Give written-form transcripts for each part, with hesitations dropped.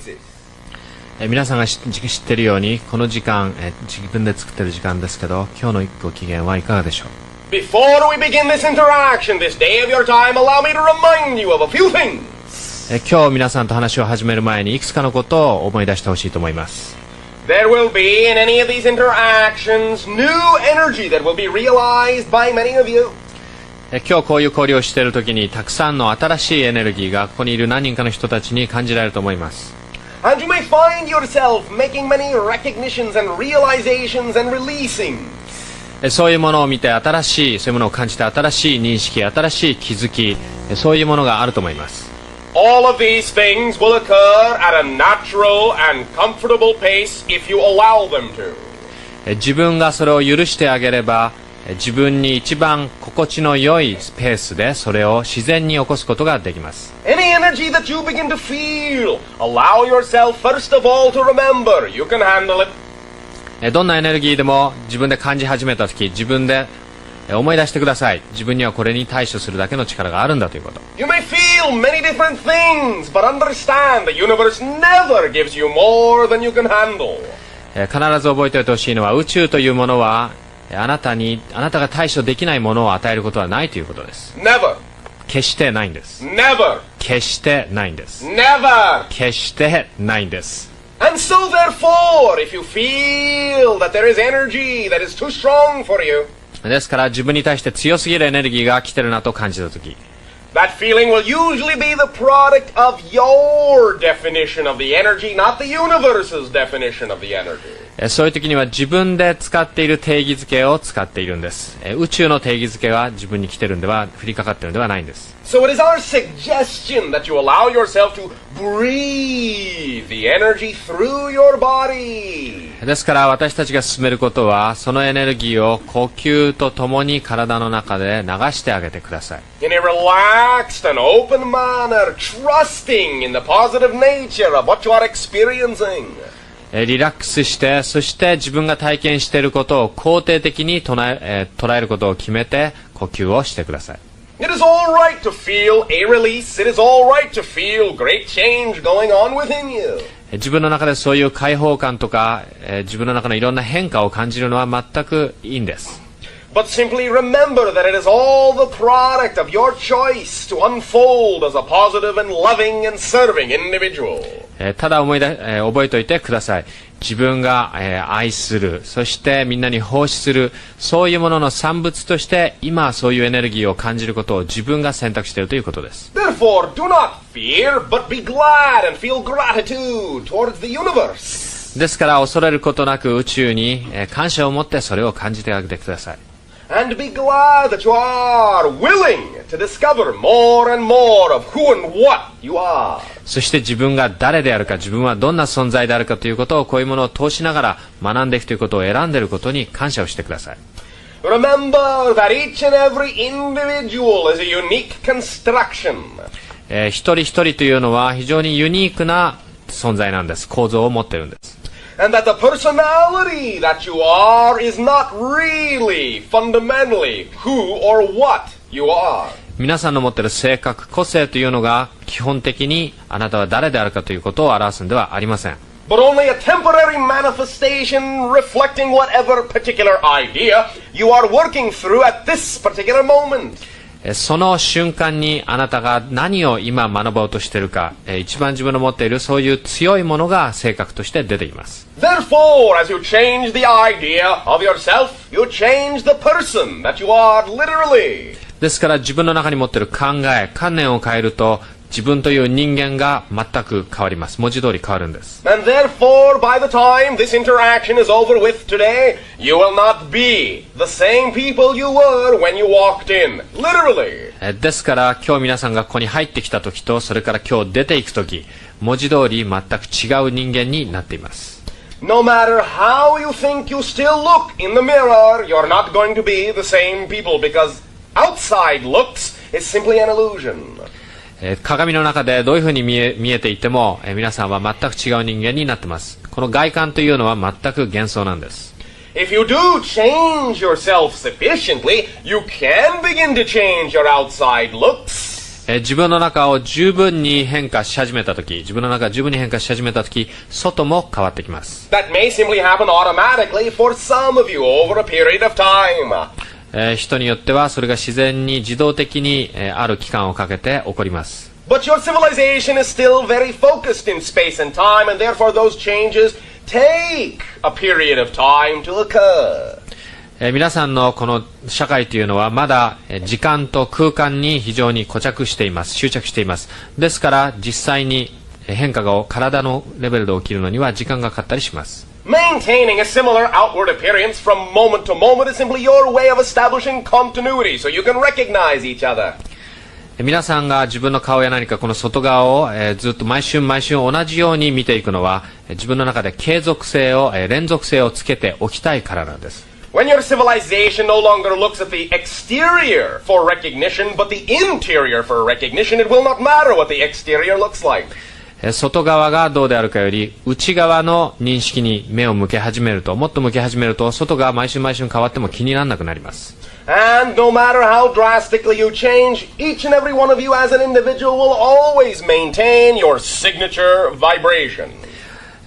exist. 皆さんが知っているように、この時間、自分で作っている時間ですけど、今日のご機嫌はいかがでしょう。Before we begin this interaction, this day of your time, allow me to remind you of a few things. 今日皆さんと話を始める前にいくつかのことを思い出してほしいと思います。There will be in any of these interactions new energy that will be realized by many of you. 今日こういう交流をしているときにたくさんの新しいエネルギーがここにいる何人かの人たちに感じられると思います。And you may find yourself making many recognitions and realizations and releasing. そういうものを見て新しい、そういうものを感じて新しい認識、新しい気づき、そういうものがあると思います。All of these things will occur at a natural and comfortable pace if you allow them to. 自分がそれを許してあげれば、自分に一番心地の良いペースでそれを自然に起こすことができます。Any energy that you begin to feel, allow yourself first of all to remember you can handle it. どんなエネルギーでも自分で感じ始めたとき、自分で思い出してください。自分にはこれに対処するだけの力があるんだということ。You may feel many different things, but understand the universe never gives you more than you can handle. 必ず覚えておいてほしいのは、宇宙というものはあなたが対処できないものを与えることはないということです。Never. 決してないんです。Never. 決してないんです。Never. 決してないんです。And so therefore, if you feel that there is energy that is too strong for you, ですから自分に対して強すぎるエネルギーが来てるなと感じたとき、that feeling will usually be the product of your definition of the energy, not the universe's definition of the energy. そういう時には自分で使っている定義づけを使っているんです。宇宙の定義づけが自分に来てるんでは、降りかかってるんではないんです。So it is our suggestion that you allow yourself to breathe the energy through your body. ですから私たちが進めることは、そのエネルギーを呼吸とともに体の中で流してあげてください。In a relaxed and open manner, trusting in the positive nature of what you are experiencing. リラックスして、そして自分が体験していることを肯定的に捉えることを決めて呼吸をしてください。It is all right to feel a release. It is all right to feel great change going on within you. 自分の中でそういう解放感とか、自分の中のいろんな変化を感じるのは全くいいんです。But simply remember that it is all the product of your choice to unfold as a positive and loving and serving individual. ただ覚えておいてください。自分が、愛する、そしてみんなに奉仕する、そういうものの産物として今そういうエネルギーを感じることを自分が選択しているということです。Therefore, do not fear, but be glad and feel gratitude towards the universe. ですから恐れることなく宇宙に、感謝を持ってそれを感じてあげてください。And be glad that you are willing to discover more and more of who and what you are. そして自分が誰であるか、自分はどんな存在であるかということを、こういうものを通しながら学んでいくということを選んでいることに感謝をしてください。Remember that each and every individual is a unique construction. 一人一人というのは非常にユニークな存在なんです。構造を持っているんです。And that the personality that you are is not really fundamentally who or what you are. 皆さんの持っている性格、個性というのが基本的にあなたは誰であるかということを表すのではありません。But only a temporary manifestation reflecting whatever particular idea you are working through at this particular moment. その瞬間にあなたが何を今学ぼうとしているか、一番自分の持っているそういう強いものが性格として出ています。Therefore, as you change the idea of yourself, you change the person that you are literally. ですから自分の中に持っている考え、観念を変えると自分という人間が全く変わります。文字通り変わるんです。And therefore, by the time this interaction is over with today, you will not be the same people you were when you walked in. Literally. ですから今日皆さんがここに入ってきた時と、それから今日出ていく時、文字通り全く違う人間になっています。No matter how you think you still look in the mirror, you're not going to be the same people because outside looks is simply an illusion. 鏡の中でどういうふうに見えていても、皆さんは全く違う人間になっています。この外観というのは全く幻想なんです。If you do change yourself sufficiently, you can begin to change your outside looks. 自分の中を十分に変化し始めたとき、自分の中が十分に変化し始めたとき、外も変わってきます。That may simply happen automatically for some of you over a period of time. 人によってはそれが自然に自動的に、ある期間をかけて起こります。But your civilization is still very focused in space and time, and therefore those changes take a period of time to occur. 皆さんのこの社会というのはまだ時間と空間に非常に固着しています。執着しています。ですから実際に変化が体のレベルで起きるのには時間がかかったりします。Maintaining a similar outward appearance from moment to moment is simply your way of establishing continuity so you can recognize each other. 皆さんが自分の顔や何かこの外側をずっと毎週毎週同じように見ていくのは自分の中で継続性を連続性をつけておきたいからなんです。When your civilization no longer looks at the exterior for recognition, but the interior for recognition, it will not matter what the exterior looks like. 外側がどうであるかより内側の認識に目を向け始めると、もっと向け始めると外が毎週毎週変わっても気にならなくなります。And no matter how drastically you change, each and every one of you as an individual will always maintain your signature vibration.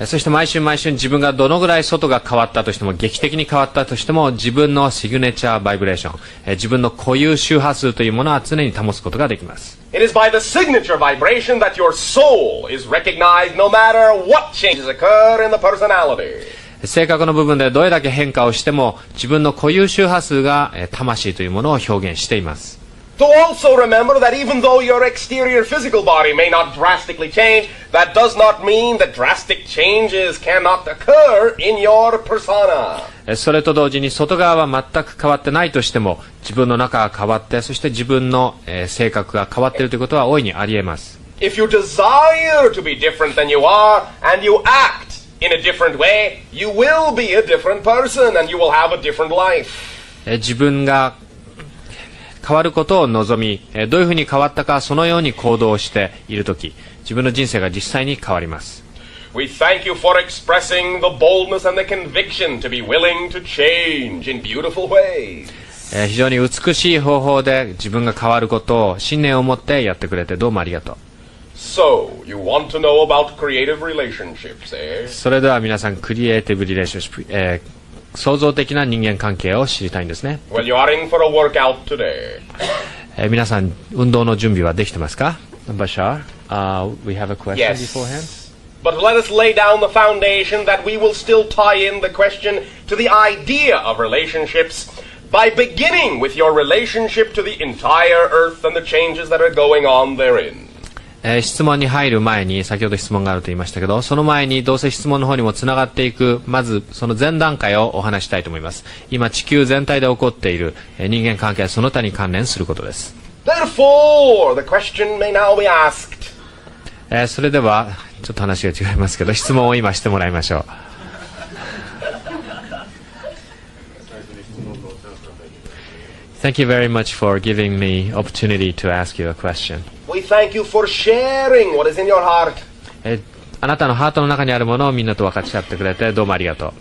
そして毎週毎週自分がどのぐらい外が変わったとしても、劇的に変わったとしても、自分のシグネチャーバイブレーション、自分の固有周波数というものは常に保つことができます。It is by the signature vibration that your soul is recognized no matter what changes occur in the personality. 性格の部分でどれだけ変化をしても、自分の固有周波数が魂というものを表現しています。To also remember that even though your exterior physical body may not drastically change, that does not mean that drastic changes cannot occur in your persona. それと同時に外側は全く変わってないとしても、自分の中が変わって、そして自分の性格が変わっているということは大いにあり得ます。If you desire to be different than you are, and you act in a different way, you will be a different person, and you will have a different life. 自分が変わることを望み、どういうふうに変わったかそのように行動しているとき、自分の人生が実際に変わります。We thank you for expressing the boldness and the conviction to be willing to change in beautiful ways. 非常に美しい方法で自分が変わることを信念を持ってやってくれてどうもありがとう。So, you want to know about creative relationships, eh? それでは皆さん、クリエイティブリレーションシップ、創造的な人間関係を知りたいんですね。Well, you are in for a workout today. 皆さん、運動の準備はできてますか？ Bashar, we have a question Yes. beforehand. But let us lay down the foundation that we will still tie in the question to the idea of relationships by beginning with your relationship to the entire earth and the changes that are going on therein. 質問に入る前に、先ほど質問があると言いましたけど、その前にどうせ質問の方にもつながっていく、まずその前段階をお話したいと思います。今地球全体で起こっている人間関係はその他に関連することです。Therefore, the question may now be asked. それではちょっと話が違いますけど、質問を今してもらいましょう。Thank you very much for giving me opportunity to ask you a question. We thank you for sharing what is in your heart. あなたのハートの中にあるものをみんなと分かち合ってくれてどうもありがとう。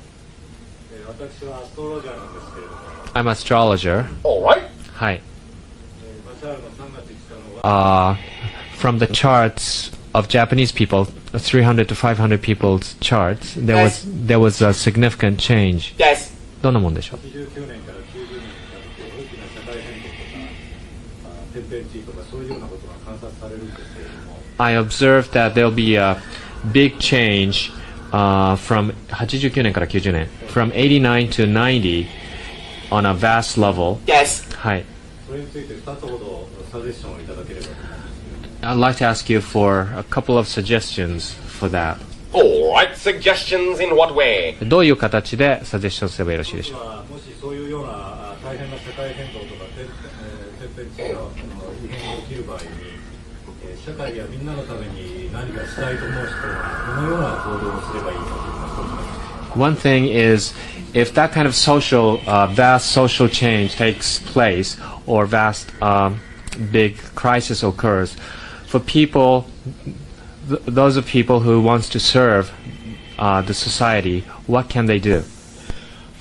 私はアストロロジャーなんですけれども、I'm astrologer. All right. はい。バシャールの3月5日のは、From the charts of Japanese people, 300 to 500 people's charts, there was a significant change. Yes. どんなもんでしょう？ 89年から90年にかけて大きな社会変動とか天変地異とかそういうようなことが観察されるんですけれども、 I observed that there'll be a big change from 89年から90年 from 89 to 90 on a vast level. Yes. はい。それについて2つほどサジェッションをいただければと思うんですけど、 I'd like to ask you for a couple of suggestions for that. All right. Suggestions in what way? どういう形でサジェッションすればよろしいでしょう？もしそういうような大変な社会変動とか天変地異の異変が起きる場合に、社会やみんなのために何かしたいと思う人はどのような行動をすればいいかというのが一つ目。 One thing is, if that kind of vast social change takes place, or vast, big crisis occurs, for people, those of people who wants to serve the society, what can they do?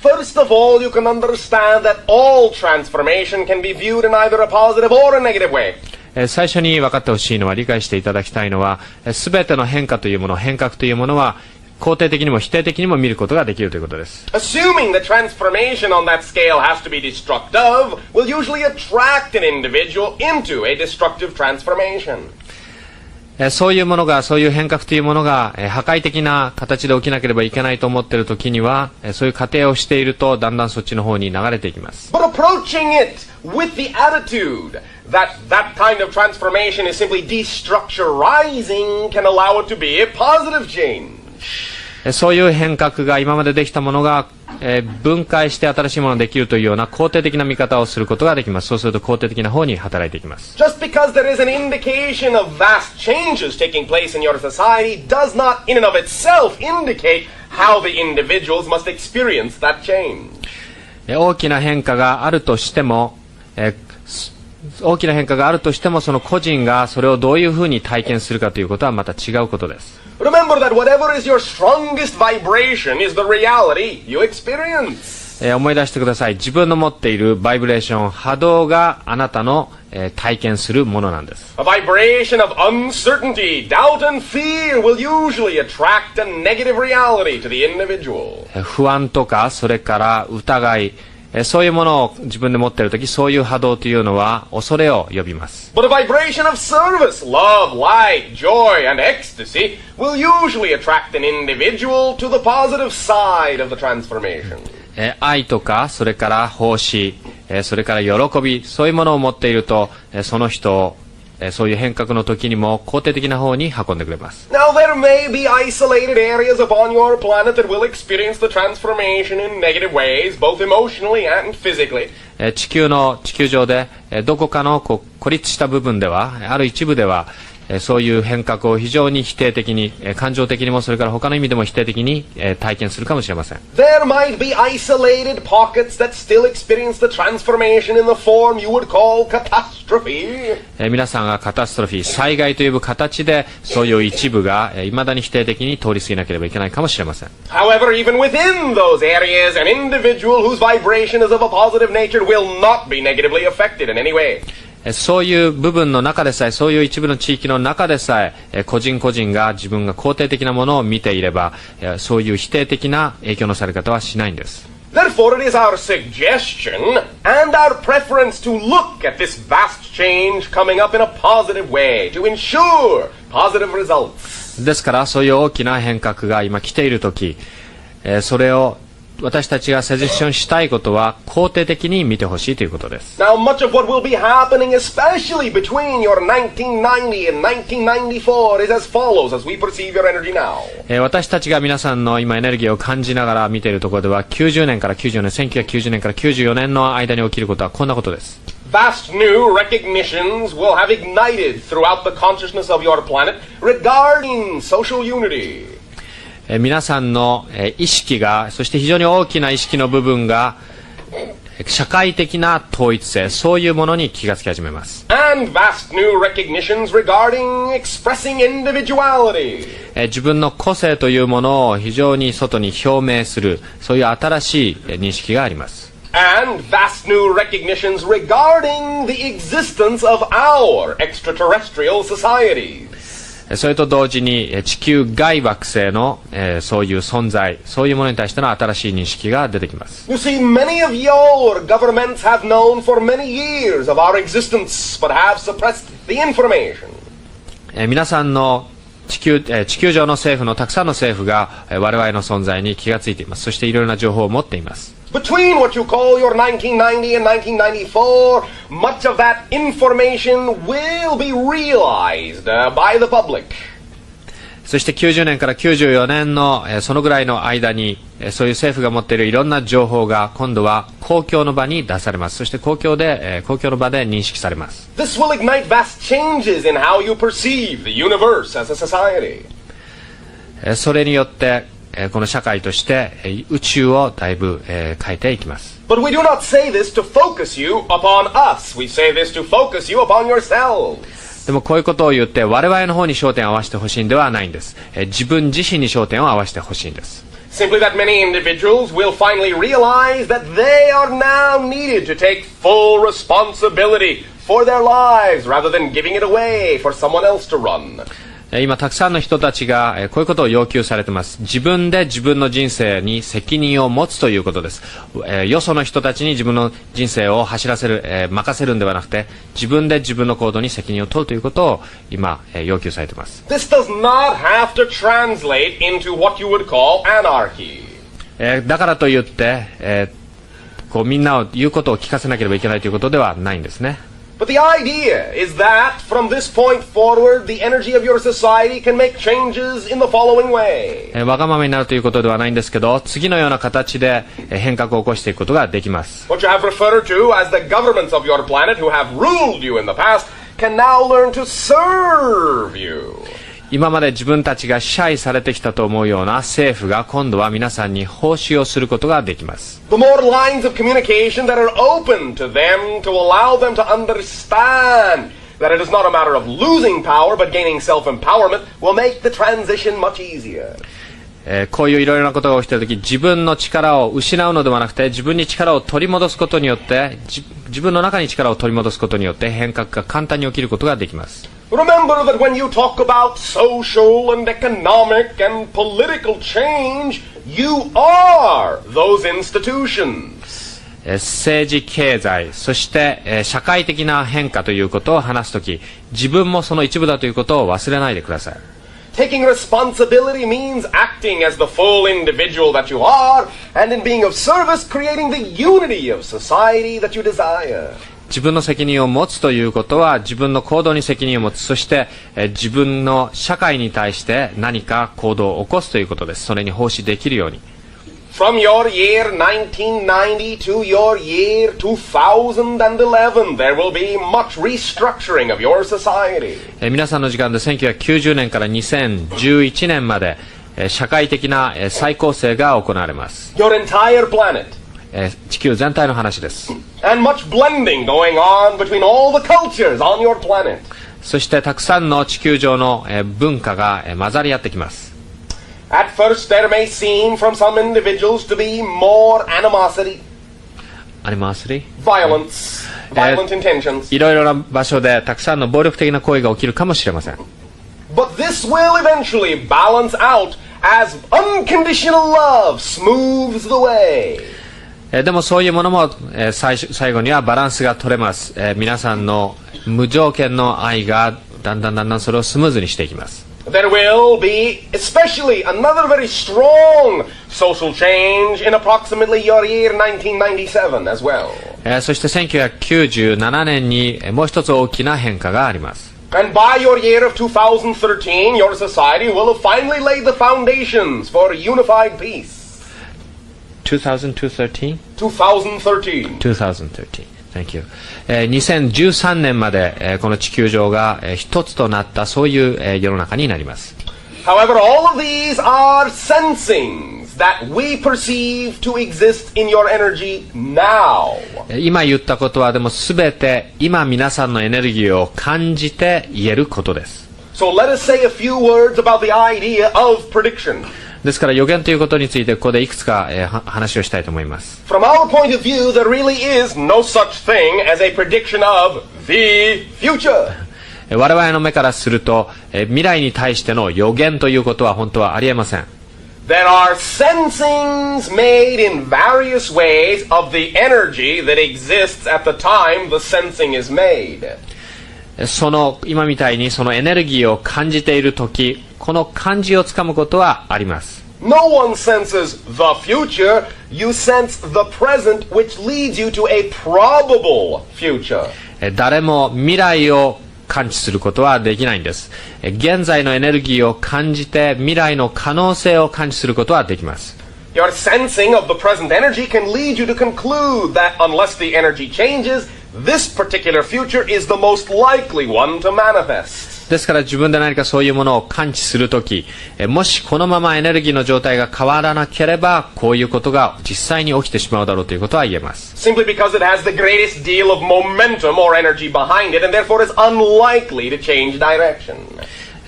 First of all, you can understand that all transformation can be viewed in either a positive or a negative way. 最初に分かってほしいのは、理解していただきたいのは、すべての変化というもの、変革というものは、肯定的にも否定的にも見ることができるということです。Assuming the transformation on that scale has to be destructive will usually attract an individual into a destructive transformation. そういうものが、そういう変革というものが、破壊的な形で起きなければいけないと思っているときには、そういう過程をしていると、だんだんそっちの方に流れていきます。But approaching it with the attitude that that kind of transformation is simply destructurizing can allow it to be a positive change. そういう変革が今までできたものが、分解して新しいものができるというような肯定的な見方をすることができます。そうすると肯定的な方に働いていきます。Just because there is an indication of vast changes taking place in your society does not in and of itself indicate how the individuals must experience that change. 大きな変化があるとしても、その個人がそれをどういうふうに体験するかということはまた違うことです。Remember that whatever is your strongest vibration is the reality you experience. 思い出してください。自分の持っているバイブレーション、波動があなたの、体験するものなんです。A vibration of uncertainty, doubt and fear will usually attract a negative reality to the individual. 不安とか、それから疑い、そういうものを自分で持っているとき、そういう波動というのは恐れを呼びます。But a vibration of service, love, light, joy, and ecstasy will usually attract an individual to the positive side of the transformation. 愛とか、それから奉仕、それから喜び、そういうものを持っていると、その人をそういう変革の時にも肯定的な方に運んでくれます。Now there may be isolated areas upon your planet that will experience the transformation in negative ways, both emotionally and physically. 地球上でどこかの孤立した部分では、ある一部ではそういう変革を非常に否定的に、感情的にもそれから他の意味でも否定的に体験するかもしれません。There might be isolated pockets that still experience the transformation in the form you would call catastrophe. 皆さんがカタストロフィー、災害という形でそういう一部が未だに否定的に通り過ぎなければいけないかもしれません。However, even within those areas, an individual whose vibration is of a positive nature will not be negatively affected in any way. そういう部分の中でさえ、そういう一部の地域の中でさえ、個人個人が自分が肯定的なものを見ていれば、そういう否定的な影響のされ方はしないんです。Therefore, it is our suggestion and our preference to look at this vast change coming up in a positive way, to ensure positive results. ですから、そういう大きな変革が今来ているとき、それを私たちがサジェッションしたいことは肯定的に見てほしいということです。Now, much of what will be happening, especially between your 1990 and 1994, is as follows as we perceive your energy now. 私たちが皆さんの今エネルギーを感じながら見ているところでは、1990年から94年の間に起きることはこんなことです。Vast new recognitions will have ignited throughout the consciousness of your planet regarding social unity. 皆さんの意識が、そして非常に大きな意識の部分が、社会的な統一性、そういうものに気がつき始めます。And vast new recognitions regarding expressing individuality. 自分の個性というものを非常に外に表明する、そういう新しい認識があります。And vast new recognitions regarding the existence of our extraterrestrial societies. それと同時に地球外惑星の、そういう存在、そういうものに対しての新しい認識が出てきます。You see, many of your governments have known for many years of our existence, but have suppressed the information. 皆さんの地球上の政府のたくさんの政府が我々の存在に気がついています。そしていろいろな情報を持っています。Between what you call your 1990 and 1994, much of that information will be realized by the public. そして90年から94年のそのぐらいの間にそういう政府が持っているいろんな情報が今度は公共の場に出されます。そして公共の場で認識されます。This will ignite vast changes in how you perceive the universe as a society. それによってこの社会として宇宙をだいぶ変えていきます。But we do not say this to focus you upon us. We say this to focus you upon yourselves. でもこういうことを言って我々の方に焦点を合わせてほしいんではないんです。自分自身に焦点を合わせてほしいんです。Simply that many individuals will finally realize that they are now needed to take full responsibility for their lives rather than giving it away for someone else to run. 今たくさんの人たちがこういうことを要求されています。自分で自分の人生に責任を持つということです。よその人たちに自分の人生を走らせる、任せるんではなくて、自分で自分の行動に責任を取るということを今、要求されています。This does not have to translate into what you would call anarchy. だからといって、みんなを言うことを聞かせなければいけないということではないんですね。But the idea is that from this point forward, the energy of your society can make changes in the following way. わがままになるということではないんですけど、次のような形で変革を起こしていくことができます。What you have referred to as the governments of your planet who have ruled you in the past can now learn to serve you. 今まで自分たちが支配されてきたと思うような政府が今度は皆さんに奉仕をすることができます。The more lines of communication that are open to them to allow them to understand that it is not a matter of losing power but gaining self-empowerment will make the transition much easier. こういういろいろなことが起きているとき、自分の力を失うのではなくて、自分に力を取り戻すことによって、自分の中に力を取り戻すことによって変革が簡単に起きることができます。Remember that when you talk about social and economic and political change, you are those institutions. 政治経済、そして社会的な変化ということを話すとき、自分もその一部だということを忘れないでください。Taking responsibility means acting as the full individual that you are, and in being of service, creating the unity of society that you desire. 自分の責任を持つということは自分の行動に責任を持つ、そして自分の社会に対して何か行動を起こすということです。それに奉仕できるように。From your year 1990 to your year 2011, there will be much restructuring of your society. 皆さんの時間で1990年から2011年まで社会的な再構成が行われます。 Your entire planet. 地球全体の話です。 And much blending going on between all the cultures on your planet. そしてたくさんの地球上の文化が混ざり合ってきます。 At first there may seem from some individuals to be more animosity, violence, violent intentions. いろいろな場所でたくさんの暴力的な行為が起きるかもしれません。 But this will eventually balance out as unconditional love smooths the way. でもそういうものも最後にはバランスが取れます。皆さんの無条件の愛がだんだんそれをスムーズにしていきます。 There will be especially another very strong social change in approximately your year 1997 as well. そして1997年にもう一つ大きな変化があります。 And by your year of 2013, your society will have finally laid the foundations for unified peace. 2013? 2013. 2013. Thank you. 2013年までこの地球上が一つとなったそういう世の中になります。 However, all of these are sensings that we perceive to exist in your energy now. 今言ったことはでもすべて今皆さんのエネルギーを感じて言えることです。 So let us say a few words about the idea of prediction. ですから予言ということについてここでいくつか話をしたいと思います。 From our point of view, there really is no such thing as a prediction of the future. 我々の目からすると未来に対しての予言ということは本当はありえません。 There are sensings made in various ways of the energy that exists at the time the sensing is made. その今みたいにそのエネルギーを感じているとき、この感じをつかむことはあります。 No one senses the future, you sense the present, which leads you to a probable future. 誰も未来を感知することはできないんです。現在のエネルギーを感じて未来の可能性を感知することはできます。 Your sensing of the present energy can lead you to conclude that unless the energy changes, this particular future is the most likely one to manifest. ですから自分で何かそういうものを感知するとき、もしこのままエネルギーの状態が変わらなければこういうことが実際に起きてしまうだろうということは言えます。 Simply because it has the greatest deal of momentum or energy behind it and therefore is unlikely to change direction.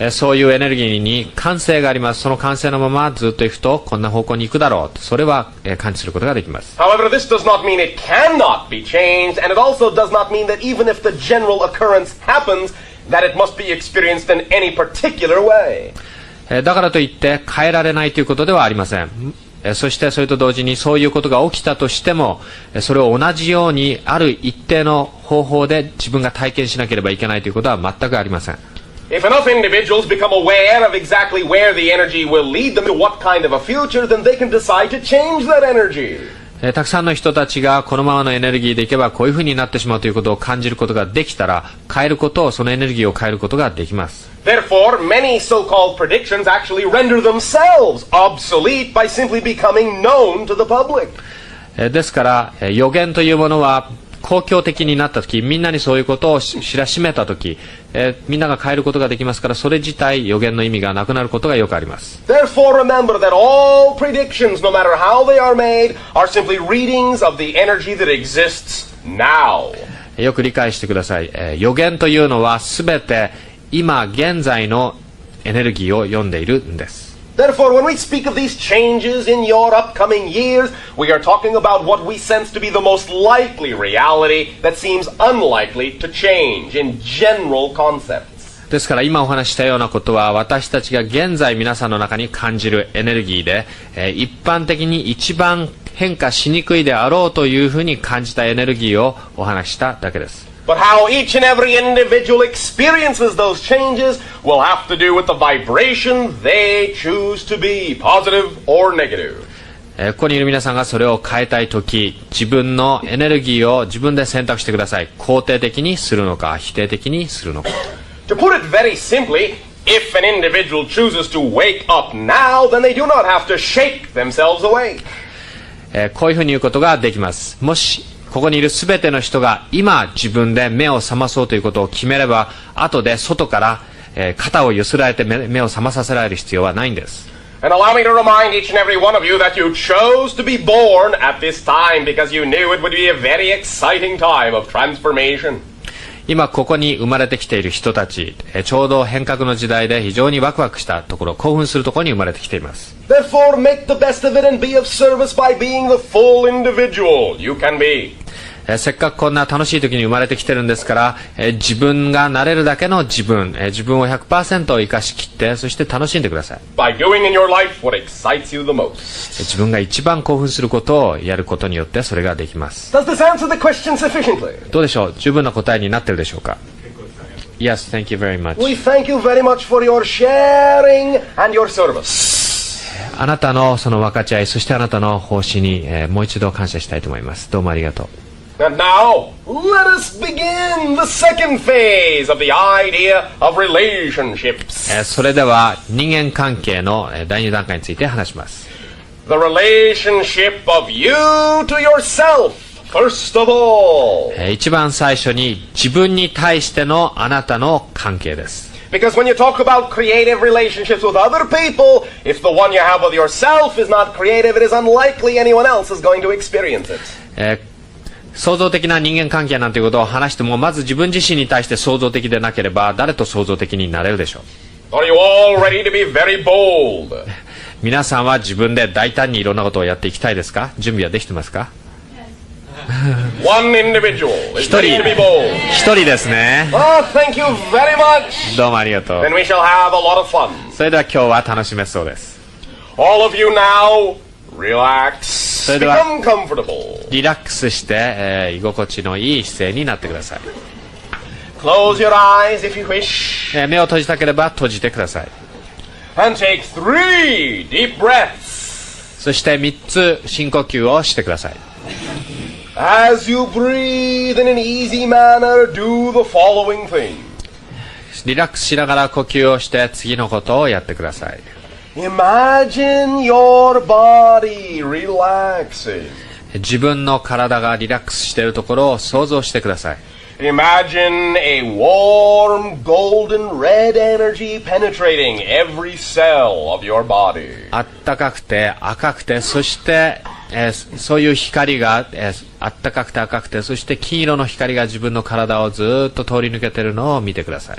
そういうエネルギーに慣性があります。その慣性のままずっと行くとこんな方向に行くだろう。それは感知することができます。However, this does not mean it cannot be changed, and it also does not mean that even if the general occurrence happens, that it must be experienced in any particular way. だからといって変えられないということではありません。そしてそれと同時にそういうことが起きたとしても、それを同じようにある一定の方法で自分が体験しなければいけないということは全くありません。If enough individuals become aware of exactly where the energy will lead them to what kind of a future, then they can decide to change that energy. たくさんの人たちがこのままのエネルギーでいけばこういうふうになってしまうということを感じることができたら、変えることを、そのエネルギーを変えることができます。Therefore, many so-called predictions actually render themselves obsolete by simply becoming known to the public. ですから予言というものは公共的になったとき、みんなにそういうことを知らしめたとき、みんなが変えることができますから、それ自体予言の意味がなくなることがよくあります。Therefore, remember that all predictions, no matter how they are made, are simply readings of the energy that exists now. よく理解してください。予言というのはすべて今現在のエネルギーを読んでいるんです。Therefore, when we speak of these changes in your upcoming years, we are talking about what we sense to be the most likely reality that seems unlikely to change in general concepts. ですから今お話したようなことは、私たちが現在皆さんの中に感じるエネルギーで、一般的に一番変化しにくいであろうというふうに感じたエネルギーをお話しただけです。But how each and every individual experiences those changes will have to do with the vibration they choose to be, positive or negative. ここにいる皆さんがそれを変えたいとき、自分のエネルギーを自分で選択してください。肯定的にするのか、否定的にするのか。To put it very simply, if an individual chooses to wake up now, then they do not have to shake themselves awake. こういうふうに言うことができます。もしここにいるすべての人が今自分で目を覚まそうということを決めれば、後で外から、肩をゆすられて目を覚まさせられる必要はないんです。And allow me to remind each and every one of you that you chose to be born at this time because you knew it would be a very exciting time of transformation. 今ここに生まれてきている人たち、ちょうど変革の時代で非常にワクワクしたところ、興奮するところに生まれてきています。Therefore, make the best of it and be of service by being the full individual you can be. せっかくこんな楽しい時に生まれてきてるんですから、自分がなれるだけの自分、自分を 100% 生かしきって、そして楽しんでください。By doing in your life what excites you the most. 自分が一番興奮することをやることによってそれができます。 Does this answer the question sufficiently? どうでしょう、十分な答えになってるでしょうか。 Yes, thank you very much. We thank you very much for your sharing and your service. あなたのその分かち合い、そしてあなたの奉仕に、もう一度感謝したいと思います。どうもありがとう。And now, let us begin the second phase of the idea of relationships. それでは人間関係の第2段階について話します。 The relationship of you to yourself, first of all. 一番最初に自分に対してのあなたの関係です。 Because when you talk about creative relationships with other people, if the one you have with yourself is not creative, it is unlikely anyone else is going to experience it. 創造的な人間関係なんていうことを話しても、まず自分自身に対して創造的でなければ誰と創造的になれるでしょう。 Are you all ready to be very bold? 皆さんは自分で大胆にいろんなことをやっていきたいですか？準備はできてますか？ One individual is 一 ready 人 to be bold. 一人ですね。 Oh, thank you very much. どうもありがとう。 Then we shall have a lot of fun. それでは今日は楽しめそうです。 All of you now, relax. それでは Become comfortable. リラックスして、居心地のいい姿勢になってください。 Close your eyes if you wish. 目を閉じたければ閉じてください。 And take 3 deep breaths. そして3つ深呼吸をしてください。 As you breathe in an easy manner, do the following thing. リラックスしながら呼吸をして次のことをやってください。 Imagine your body relaxing. 自分の体がリラックスしているところを想像してください。 Imagine a warm, golden red energy penetrating every cell of your body. あったかくて赤くて、そして、そういう光が、あったかくて赤くて、そして金色の光が自分の体をずっと通り抜けているのを見てください。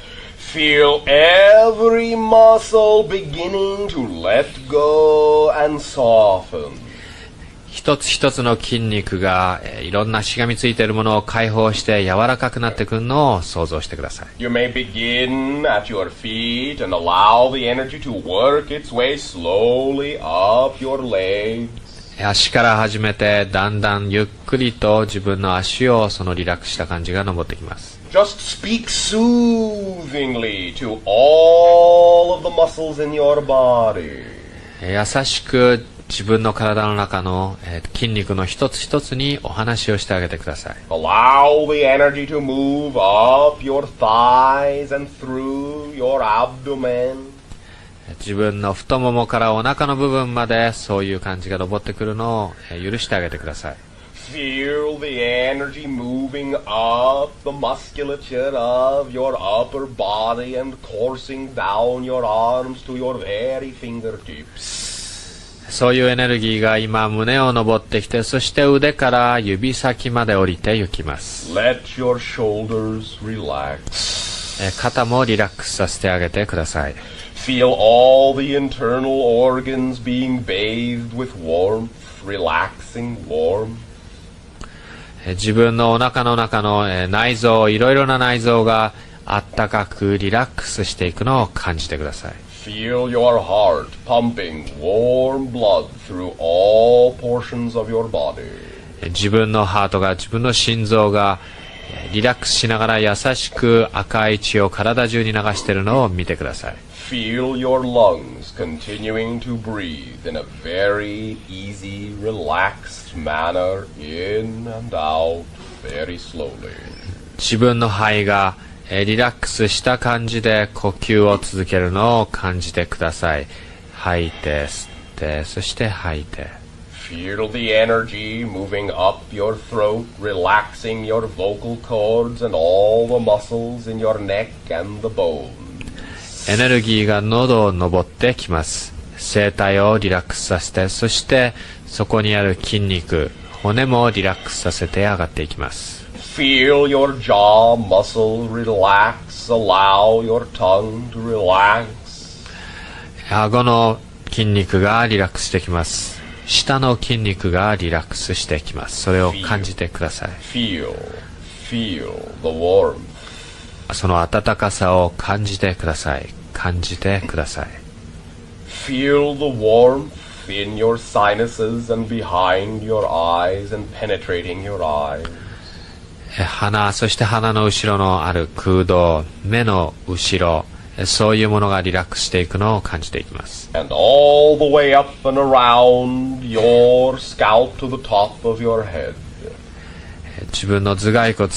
Feel every muscle beginning to let go and soften. 一つ一つの筋肉がいろんなしがみついているものを解放して柔らかくなってくるのを想像してください。You may begin at your feet and allow the energy to work its way slowly up your legs. 足から始めてだんだんゆっくりと自分の足をそのリラックスした感じが上ってきます。Just speak soothingly to all of the muscles in your body. 優しく自分の体の中の筋肉の一つ一つにお話をしてあげてください。Allow the energy to move up your thighs and through your abdomen. 自分の太ももからお腹の部分までそういう感じが上ってくるのを許してあげてください。Feel the energy moving up the musculature of your upper body and coursing down your arms to your very fingertips. そういうエネルギーが今胸を上ってきて、そして腕から指先まで降りて行きます。Let your shoulders relax. 肩もリラックスさせてあげてください。Feel all the internal organs being bathed with warmth, relaxing warmth. 自分のお腹の中の内臓、いろいろな内臓があったかくリラックスしていくのを感じてください。Feel your heart pumping warm blood through all portions of your body. 自分のハートが、自分の心臓がリラックスしながら優しく赤い血を体中に流しているのを見てください。Feel your lungs continuing to breathe in a very easy, relaxed manner in and out very slowly. 自分の肺がリラックスした感じで呼吸を続けるのを感じてください。吐いて吸って、そして吐いて。Feel the energy moving up your throat, relaxing your vocal cords and all the muscles in your neck and the bones. エネルギーが喉を上ってきます。声帯をリラックスさせて、そしてそこにある筋肉、骨もリラックスさせて上がっていきます。Feel your jaw muscle relax, allow your tongue to relax. 顎の筋肉がリラックスしてきます。下の筋肉がリラックスしてきます。それを感じてください。Feel the warmth. その温かさを感じてください。感じてください。Feel the warmth in your sinuses and behind your eyes and penetrating your eyes. 鼻、そして鼻の後ろのある空洞、目の後ろ、そういうものがリラックスしていくのを感じていきます。And all the way up and around your scalp to the top of your head. 自分の頭蓋骨、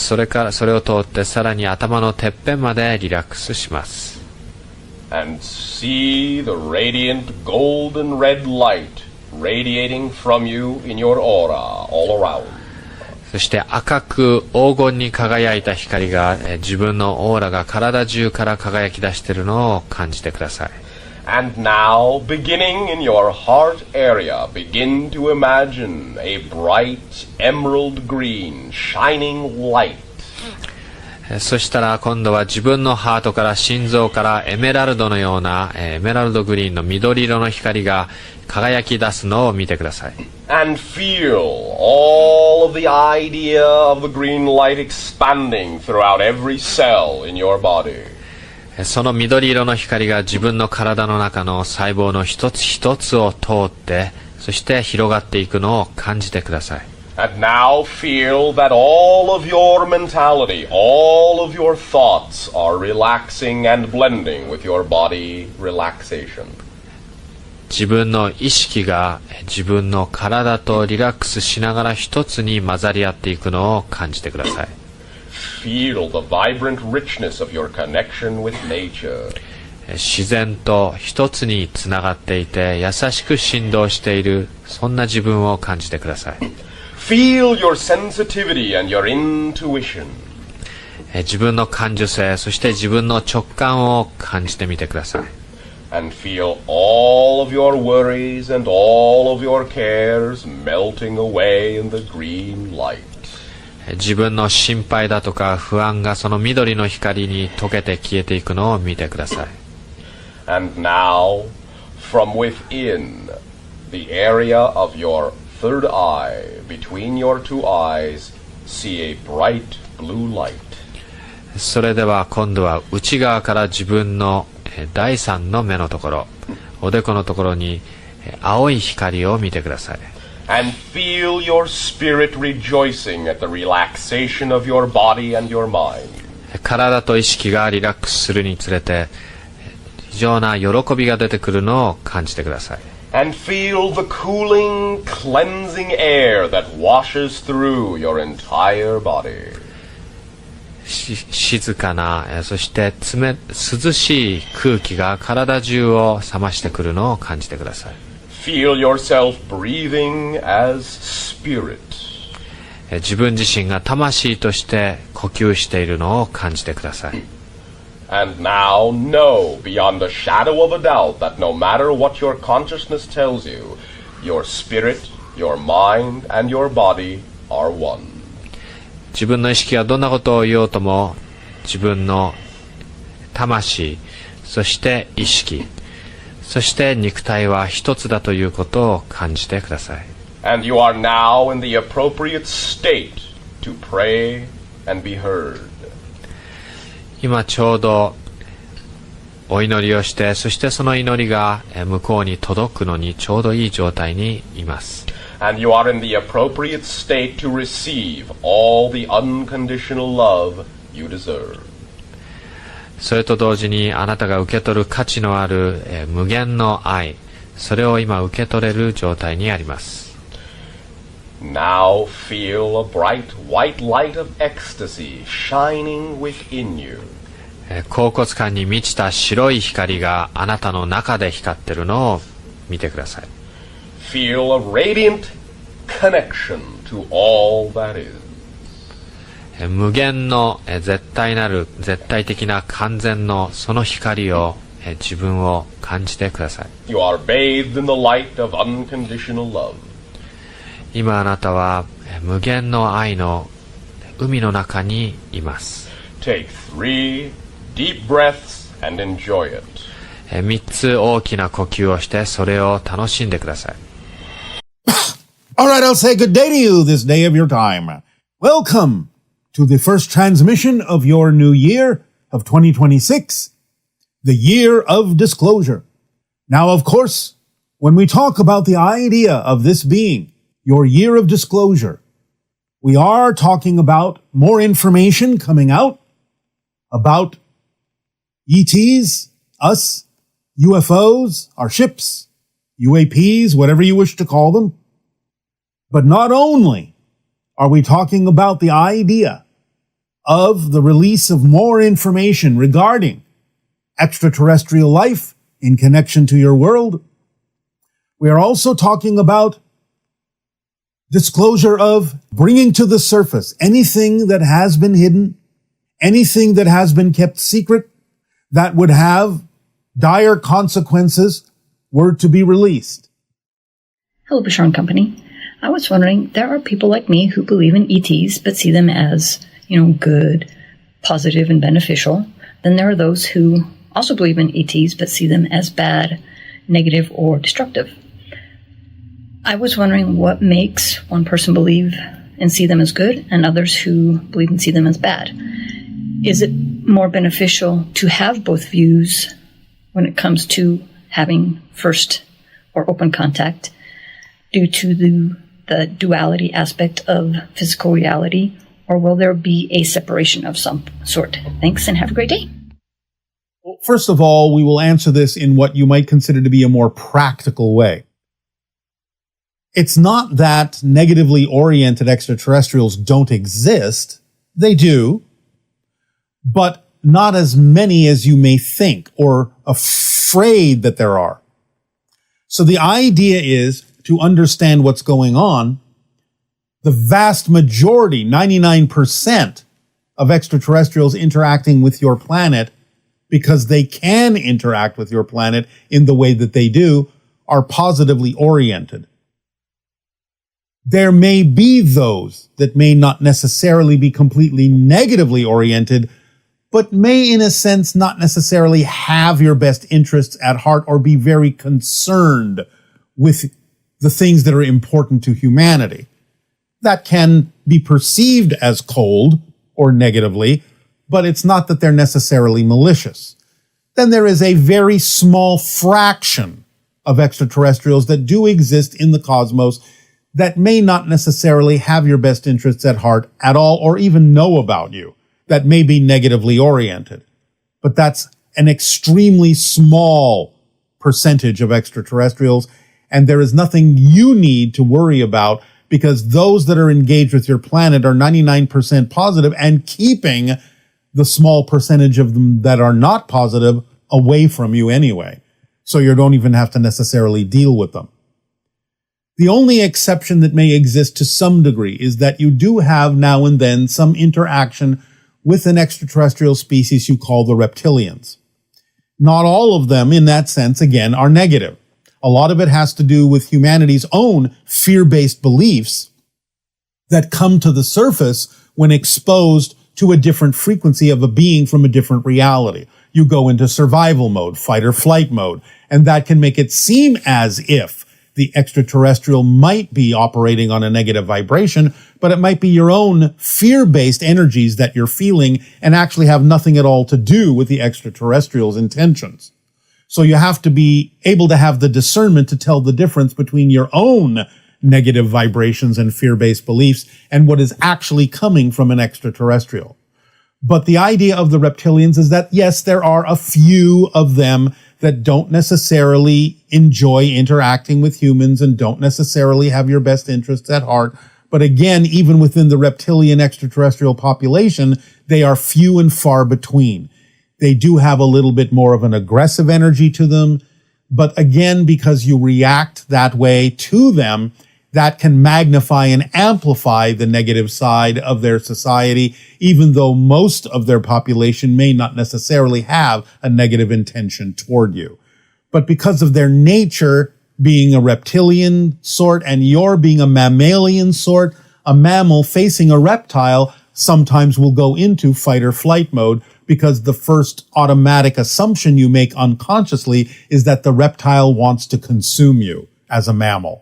それを通ってさらに頭のてっぺんまでリラックスします。And see the radiant golden red light radiating from you in your aura all around. そして赤く黄金に輝いた光が自分のオーラが体中から輝き出しているのを感じてください。And now, beginning in your heart area, begin to imagine a bright emerald green shining light. そしたら今度は自分のハートから心臓からエメラルドのようなエメラルドグリーンの緑色の光が輝き出すのを見てください。And feel all of the idea of the green light expanding throughout every cell in your body. その緑色の光が自分の体の中の細胞の一つ一つを通って、そして広がっていくのを感じてください。And now feel that all of your mentality, all of your thoughts are relaxing and blending with your body relaxation. 自分の意識が自分の体とリラックスしながら一つに混ざり合っていくのを感じてください。Feel the vibrant richness of your connection with nature. 自然と一つにつながっていて優しく振動している、そんな自分を感じてください。Feel your sensitivity and your intuition. 自分の感受性、そして自分の直感を感じてみてください。And feel all of your worries and all of your cares melting away in the green light. 自分の心配だとか不安がその緑の光に溶けて消えていくのを見てください。And now, from within the area of your third eye, between your two eyes, see a bright blue light. それでは今度は内側から自分の第三の目のところ、おでこのところに青い光を見てください。And feel your spirit rejoicing at the relaxation of your body and your mind. 体と意識がリラックスするにつれて非常な喜びが出てくるのを感じてください。And feel the cooling, cleansing air that washes through your entire body. 静かな、そして涼しい空気が体中を冷ましてくるのを感じてください。Feel yourself breathing as spirit. 自分自身が魂として呼吸しているのを感じてください。And now know beyond a shadow of a doubt that no matter what your consciousness tells you, your spirit, your mind, and your body are one. 自分の意識がどんなことを言おうとも、自分の魂、そして意識、そして肉体は一つだということを感じてください。And you are now in the appropriate state to pray and be heard. 今ちょうどお祈りをして、そしてその祈りが向こうに届くのにちょうどいい状態にいます。And you are in the appropriate state to receive all the unconditional love you deserve. それと同時にあなたが受け取る価値のある無限の愛、それを今受け取れる状態にあります。Now feel a bright white light of ecstasy shining within you. 恍惚感に満ちた白い光があなたの中で光ってるのを見てください。Feel a radiant connection to all that is. 無限の絶対的な完全のその光を自分を感じてください。You are bathed in the light of unconditional love. 今あなたは無限の愛の海の中にいます。Take 3 deep breaths and enjoy it. 3つ大きな呼吸をしてそれを楽しんでください。All right, I'll say good day to you this day of your time. Welcome to the first transmission of your new year of 2026, the year of disclosure. Now, of course, when we talk about the idea of this being your year of disclosure, we are talking about more information coming out about ETs, us, UFOs, our ships, UAPs, whatever you wish to call them. But not only are we talking about the idea of the release of more information regarding extraterrestrial life in connection to your world, we are also talking about disclosure of bringing to the surface anything that has been hidden, anything that has been kept secret that would have dire consequences were to be released. Hello, Bashar and Company. I was wondering, there are people like me who believe in ETs but see them as, good, positive, and beneficial. Then there are those who also believe in ETs but see them as bad, negative, or destructive. I was wondering what makes one person believe and see them as good and others who believe and see them as bad. Is it more beneficial to have both views when it comes to having first or open contact due to the duality aspect of physical reality, or will there be a separation of some sort? Thanks and have a great day. Well, first of all, we will answer this in what you might consider to be a more practical way. It's not that negatively oriented extraterrestrials don't exist. They do, but not as many as you may think or afraid that there are. So the idea is to understand what's going on. The vast majority, 99% of extraterrestrials interacting with your planet, because they can interact with your planet in the way that they do, are positively oriented. There may be those that may not necessarily be completely negatively oriented, but may, in a sense, not necessarily have your best interests at heart or be very concerned with the things that are important to humanity. That can be perceived as cold or negatively, but it's not that they're necessarily malicious. Then there is a very small fraction of extraterrestrials that do exist in the cosmos that may not necessarily have your best interests at heart at all, or even know about you, that may be negatively oriented. But that's an extremely small percentage of extraterrestrials, and there is nothing you need to worry about, because those that are engaged with your planet are 99% positive and keeping the small percentage of them that are not positive away from you anyway. So you don't even have to necessarily deal with them. The only exception that may exist to some degree is that you do have now and then some interaction with an extraterrestrial species you call the reptilians. Not all of them, in that sense, again, are negative. A lot of it has to do with humanity's own fear-based beliefs that come to the surface when exposed to a different frequency of a being from a different reality. You go into survival mode, fight or flight mode, and that can make it seem as if the extraterrestrial might be operating on a negative vibration, but it might be your own fear-based energies that you're feeling and actually have nothing at all to do with the extraterrestrial's intentions. So you have to be able to have the discernment to tell the difference between your own negative vibrations and fear-based beliefs and what is actually coming from an extraterrestrial. But the idea of the reptilians is that, yes, there are a few of them that don't necessarily enjoy interacting with humans and don't necessarily have your best interests at heart. But again, even within the reptilian extraterrestrial population, they are few and far between. They do have a little bit more of an aggressive energy to them. But again, because you react that way to them, that can magnify and amplify the negative side of their society, even though most of their population may not necessarily have a negative intention toward you. But because of their nature being a reptilian sort and you're being a mammalian sort, a mammal facing a reptile sometimes will go into fight or flight mode, because the first automatic assumption you make unconsciously is that the reptile wants to consume you as a mammal.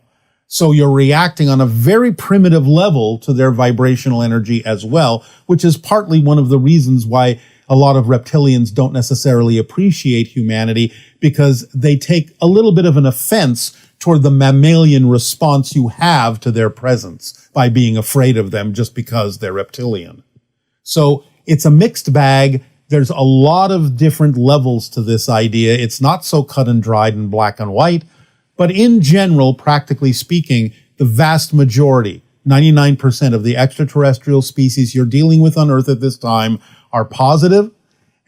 So you're reacting on a very primitive level to their vibrational energy as well, which is partly one of the reasons why a lot of reptilians don't necessarily appreciate humanity, because they take a little bit of an offense toward the mammalian response you have to their presence by being afraid of them just because they're reptilian. So it's a mixed bag. There's a lot of different levels to this idea. It's not so cut and dried and black and white. But in general, practically speaking, the vast majority, 99% of the extraterrestrial species you're dealing with on Earth at this time are positive,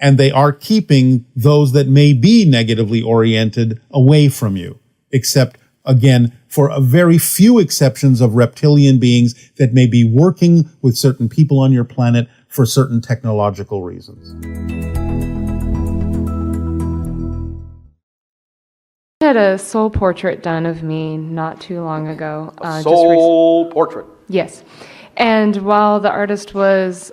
and they are keeping those that may be negatively oriented away from you, except, again, for a very few exceptions of reptilian beings that may be working with certain people on your planet for certain technological reasons. I had a soul portrait done of me not too long ago. Soul portrait. Yes. And while the artist was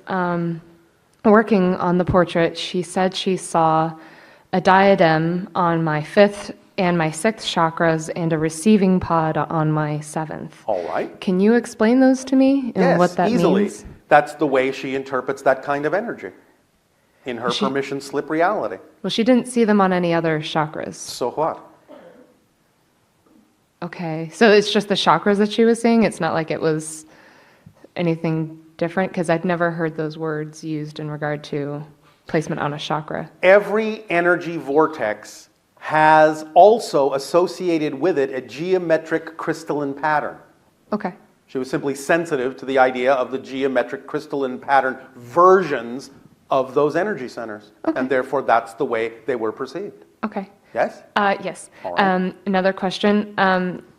working on the portrait, she said she saw a diadem on my 5th and my 6th chakras and a receiving pod on my 7th. All right. Can you explain those to me and Yes, what that easily. means? That's the way she interprets that kind of energy in her permission slip reality. Well, she didn't see them on any other chakras. So what? Okay, so it's just the chakras that she was seeing? It's not like it was anything different? Because I'd never heard those words used in regard to placement on a chakra. Every energy vortex has also associated with it a geometric crystalline pattern. Okay. She was simply sensitive to the idea of the geometric crystalline pattern versions of those energy centers. Okay. And therefore, that's the way they were perceived. Okay. Yes? Yes. All right. Another question.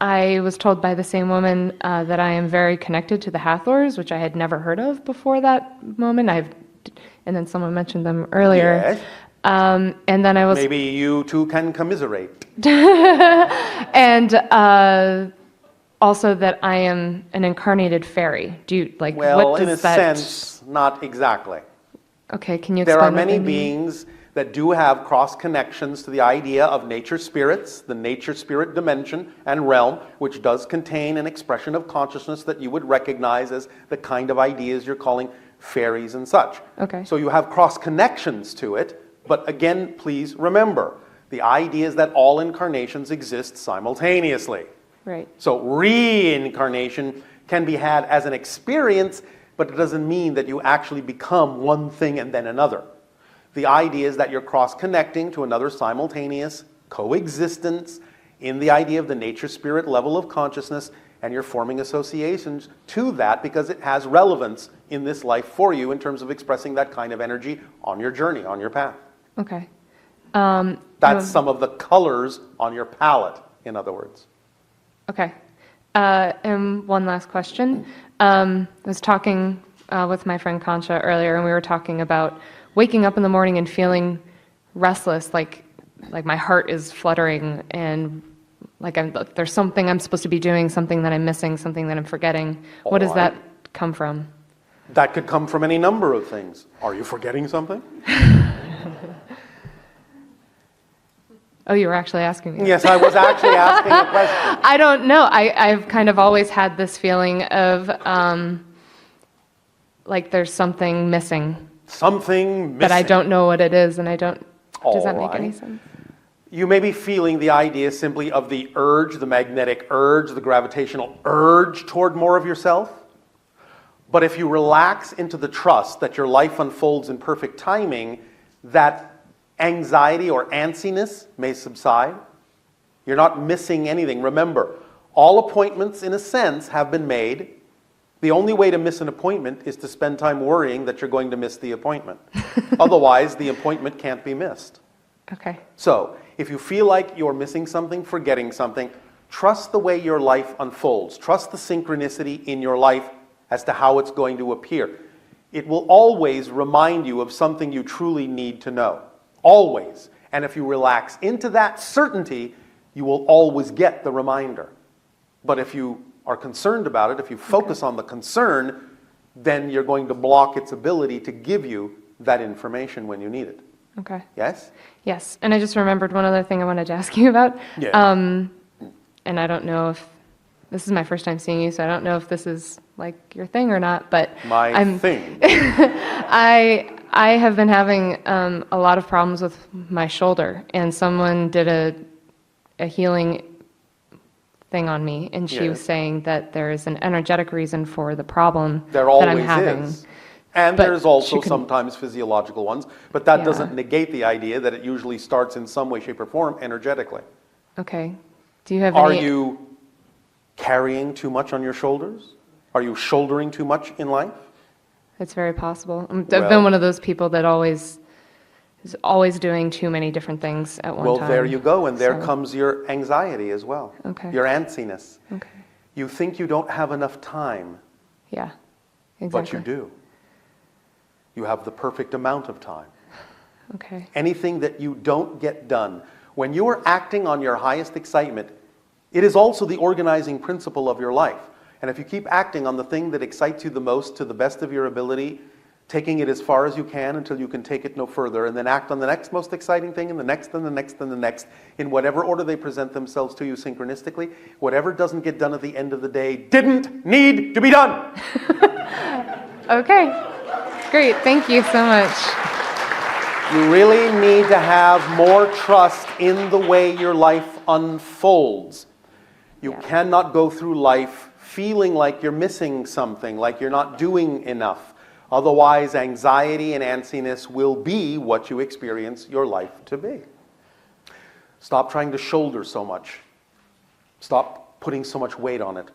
I was told by the same woman that I am very connected to the Hathors, which I had never heard of before that moment. And then someone mentioned them earlier. Yes. And then I was... Maybe you two can commiserate. And also that I am an incarnated fairy. Do you, like, Well, what in a does that... sense, not exactly. Okay, can you There explain are what many they mean? beings that do have cross connections to the idea of nature spirits, the nature spirit dimension and realm, which does contain an expression of consciousness that you would recognize as the kind of ideas you're calling fairies and such. Okay. So you have cross connections to it, but again, please remember, the idea is that all incarnations exist simultaneously. Right. So reincarnation can be had as an experience, but it doesn't mean that you actually become one thing and then another. The idea is that you're cross-connecting to another simultaneous coexistence in the idea of the nature-spirit level of consciousness, and you're forming associations to that because it has relevance in this life for you in terms of expressing that kind of energy on your journey, on your path. Okay. That's some of the colors on your palette, in other words. Okay. And one last question. I was talking with my friend Concha earlier, and we were talking about waking up in the morning and feeling restless, like my heart is fluttering, and like there's something I'm supposed to be doing, something that I'm missing, something that I'm forgetting. What does that come from? That could come from any number of things. Are you forgetting something? Oh, you were actually asking me. Yes, I was actually asking a question. I don't know. I've kind of always had this feeling of like there's something missing. Something missing. But I don't know what it is, and I don't... Does that All make any right. sense? You may be feeling the idea simply of the urge, the magnetic urge, the gravitational urge toward more of yourself. But if you relax into the trust that your life unfolds in perfect timing, that anxiety or antsiness may subside. You're not missing anything. Remember, all appointments, in a sense, have been made. The only way to miss an appointment is to spend time worrying that you're going to miss the appointment. Otherwise, the appointment can't be missed. Okay. So, if you feel like you're missing something, forgetting something, trust the way your life unfolds. Trust the synchronicity in your life as to how it's going to appear. It will always remind you of something you truly need to know. Always. And if you relax into that certainty, you will always get the reminder. But if you are concerned about it, if you focus on the concern, then you're going to block its ability to give you that information when you need it. Okay. Yes? Yes. And I just remembered one other thing I wanted to ask you about. Yeah. And I don't know if... This is my first time seeing you, so I don't know if this is like your thing or not, but... My thing. I have been having a lot of problems with my shoulder, and someone did a healing thing on me, and she was saying that there is an energetic reason for the problem There that I'm always having. is. And But there's also she could- sometimes physiological ones, but that Yeah. doesn't negate the idea that it usually starts in some way, shape, or form energetically. Okay. Do you have Are any... you carrying too much on your shoulders? Are you shouldering too much in life? It's very possible. I've Well- been one of those people that is always doing too many different things at one Well, time. there you go, and there So- comes your anxiety as well. Okay. Your antsiness. Okay. You think you don't have enough time, Yeah. Exactly. but you do. You have the perfect amount of time. Okay. Anything that you don't get done, when you are acting on your highest excitement, it is also the organizing principle of your life. And if you keep acting on the thing that excites you the most to the best of your ability, taking it as far as you can until you can take it no further, and then act on the next most exciting thing, and the next, and the next, and the next, in whatever order they present themselves to you synchronistically, whatever doesn't get done at the end of the day didn't need to be done. Okay. Great. Thank you so much. You really need to have more trust in the way your life unfolds. You cannot go through life feeling like you're missing something, like you're not doing enough. Otherwise, anxiety and antsiness will be what you experience your life to be. Stop trying to shoulder so much. Stop putting so much weight on it,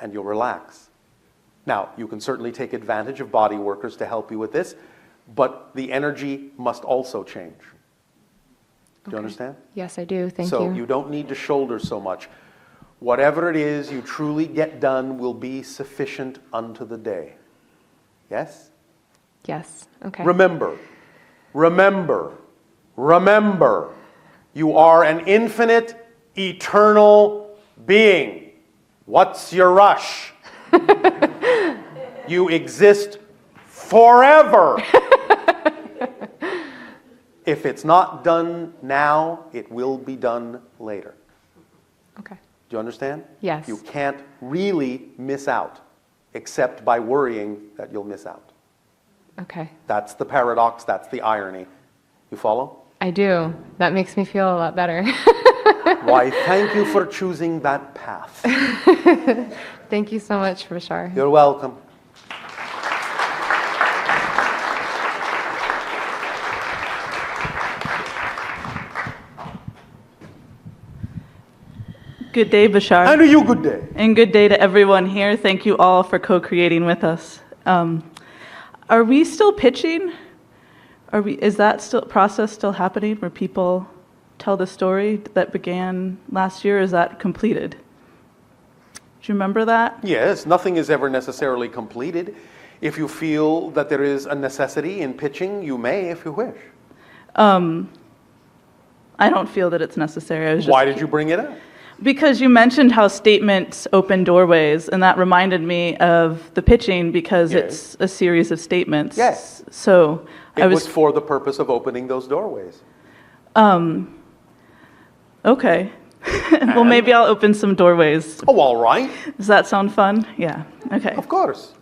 and you'll relax. Now, you can certainly take advantage of body workers to help you with this, but the energy must also change. Do you understand? Yes, I do. Thank So you. you don't need to shoulder so much. Whatever it is you truly get done will be sufficient unto the day. Yes? Yes. Okay. Remember, remember, you are an infinite, eternal being. What's your rush? You exist forever. If it's not done now, it will be done later. Okay. Do you understand? Yes. You can't really miss out, except by worrying that you'll miss out. Okay. That's the paradox, that's the irony. You follow? I do. That makes me feel a lot better. Why, thank you for choosing that path. Thank you so much, Bashar. You're welcome. Good day, Bashar. And to you, good day. And good day to everyone here. Thank you all for co-creating with us. Are we still pitching? Is that process still happening where people tell the story that began last year? Is that completed? Do you remember that? Yes, nothing is ever necessarily completed. If you feel that there is a necessity in pitching, you may if you wish. I don't feel that it's necessary. Why did you bring it up? Because you mentioned how statements open doorways, and that reminded me of the pitching because Yes. it's a series of statements. Yes. So It was for the purpose of opening those doorways. Okay. Well, maybe I'll open some doorways. Oh, all right. Does that sound fun? Yeah. Okay. Of course.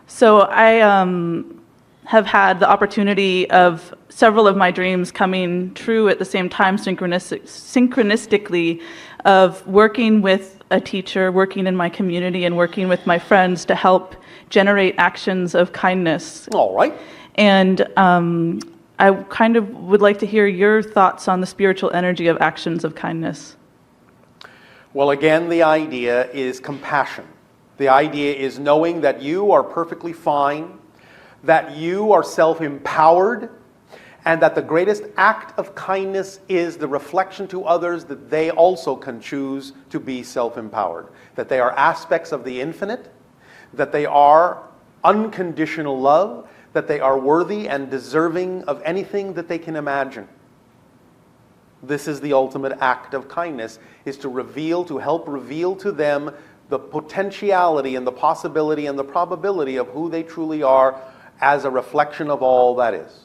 So I have had the opportunity of several of my dreams coming true at the same time, synchronistically, of working with a teacher, working in my community, and working with my friends to help generate actions of kindness. All right. And I kind of would like to hear your thoughts on the spiritual energy of actions of kindness. Well, again, the idea is compassion. The idea is knowing that you are perfectly fine, that you are self-empowered, and that the greatest act of kindness is the reflection to others that they also can choose to be self-empowered, that they are aspects of the infinite, that they are unconditional love, that they are worthy and deserving of anything that they can imagine. This is the ultimate act of kindness, is to help reveal to them the potentiality and the possibility and the probability of who they truly are as a reflection of all that is.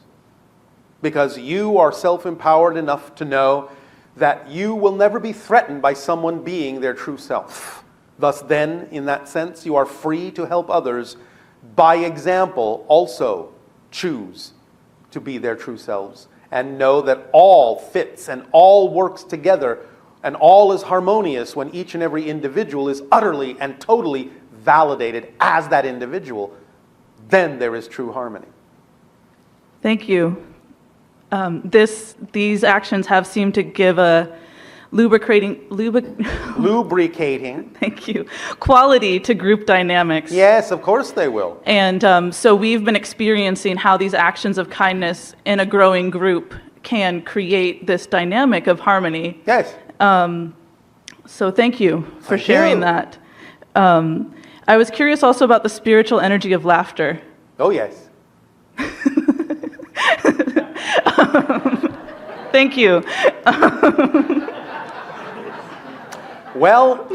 Because you are self-empowered enough to know that you will never be threatened by someone being their true self. Thus then, in that sense, you are free to help others by example also choose to be their true selves and know that all fits and all works together and all is harmonious when each and every individual is utterly and totally validated as that individual. Then there is true harmony. Thank you. These actions have seemed to give a lubricating thank you, quality to group dynamics. Yes, of course they will. And so we've been experiencing how these actions of kindness in a growing group can create this dynamic of harmony. Yes. So thank you for Thank sharing you. that. I was curious also about the spiritual energy of laughter. Oh, yes. Thank you. Well,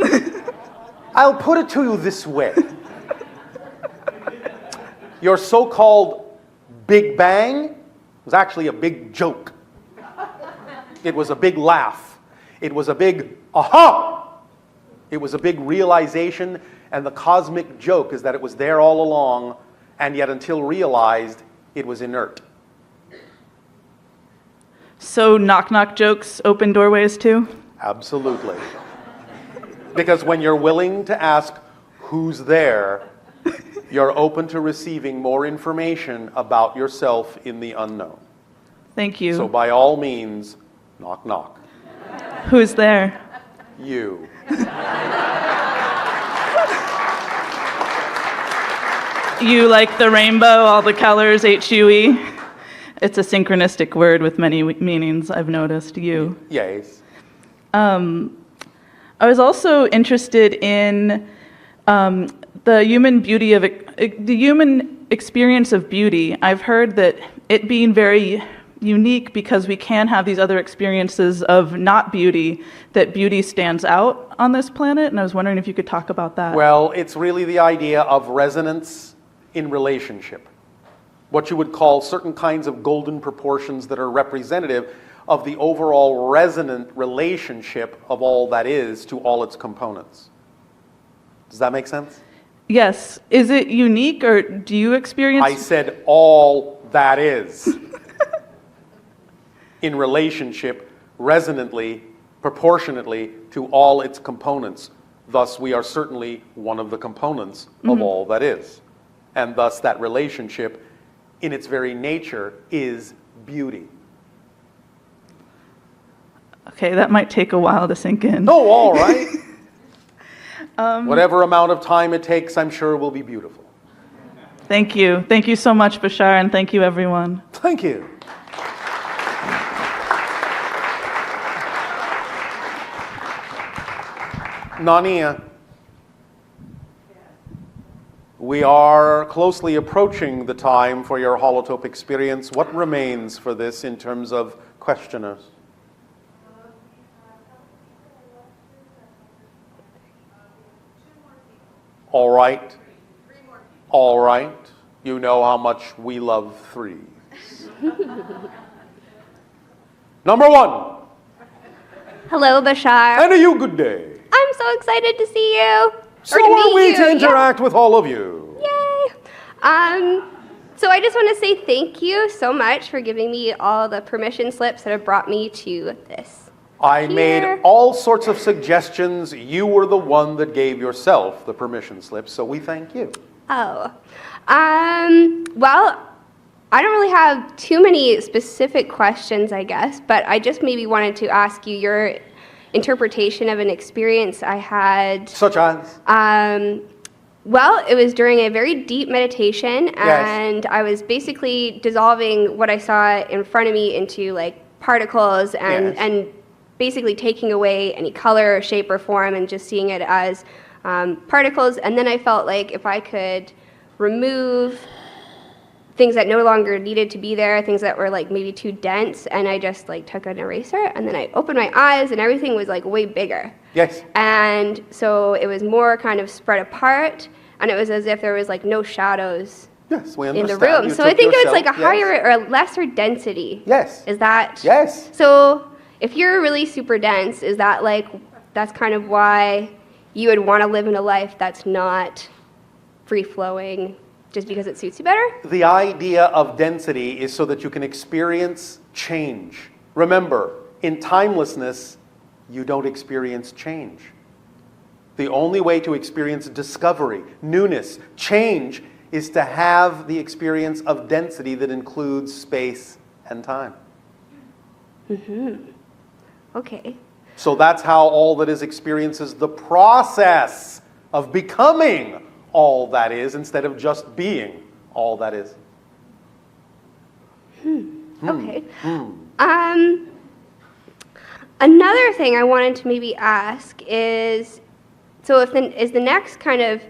I'll put it to you this way. Your so-called Big Bang was actually a big joke. It was a big laugh. It was a big aha! It was a big realization, and the cosmic joke is that it was there all along, and yet until realized, it was inert. So knock-knock jokes open doorways too? Absolutely. Because when you're willing to ask who's there, you're open to receiving more information about yourself in the unknown. Thank you. So by all means, knock knock. Who's there? You. You like the rainbow, all the colors, H-U-E? It's a synchronistic word with many meanings, I've noticed. You. Yes. I was also interested in the human beauty of the human experience of beauty. I've heard that it being very unique because we can have these other experiences of not beauty, that beauty stands out on this planet? And I was wondering if you could talk about that. Well, it's really the idea of resonance in relationship. What you would call certain kinds of golden proportions that are representative of the overall resonant relationship of all that is to all its components. Does that make sense? Yes. Is it unique, or do you experience? I said all that is in relationship resonantly, proportionately to all its components. Thus, we are certainly one of the components of all that is. And thus, that relationship, in its very nature, is beauty. Okay, that might take a while to sink in. Oh, all right. Whatever amount of time it takes, I'm sure will be beautiful. Thank you. Thank you so much, Bashar, and thank you, everyone. Thank you. Nania, we are closely approaching the time for your holotope experience. What remains for this in terms of questioners? All right. All right. You know how much we love threes. Number one. Hello, Bashar. And a you good day. I'm so excited to see you. So are we to interact with all of you. Yay. So I just want to say thank you so much for giving me all the permission slips that have brought me to this. I made all sorts of suggestions. You were the one that gave yourself the permission slip, so we thank you. Oh. Well, I don't really have too many specific questions, I guess, but I just maybe wanted to ask you your interpretation of an experience I had. Such as? Well, it was during a very deep meditation, and I was basically dissolving what I saw in front of me into like particles and basically taking away any color, shape, or form and just seeing it as particles. And then I felt like if I could remove things that no longer needed to be there, things that were like maybe too dense, and I just like took an eraser and then I opened my eyes and everything was like way bigger. Yes. And so it was more kind of spread apart, and it was as if there was like no shadows Yes, we in understand. the room. You So I took think it was yourself- like a higher or a lesser density. Yes. Is that? Yes. So if you're really super dense, is that like, that's kind of why you would want to live in a life that's not free-flowing just because it suits you better? The idea of density is so that you can experience change. Remember, in timelessness, you don't experience change. The only way to experience discovery, newness, change, is to have the experience of density that includes space and time. Okay. So that's how all that is experiences the process of becoming all that is instead of just being all that is. Okay. Another thing I wanted to maybe ask is, so is the next kind of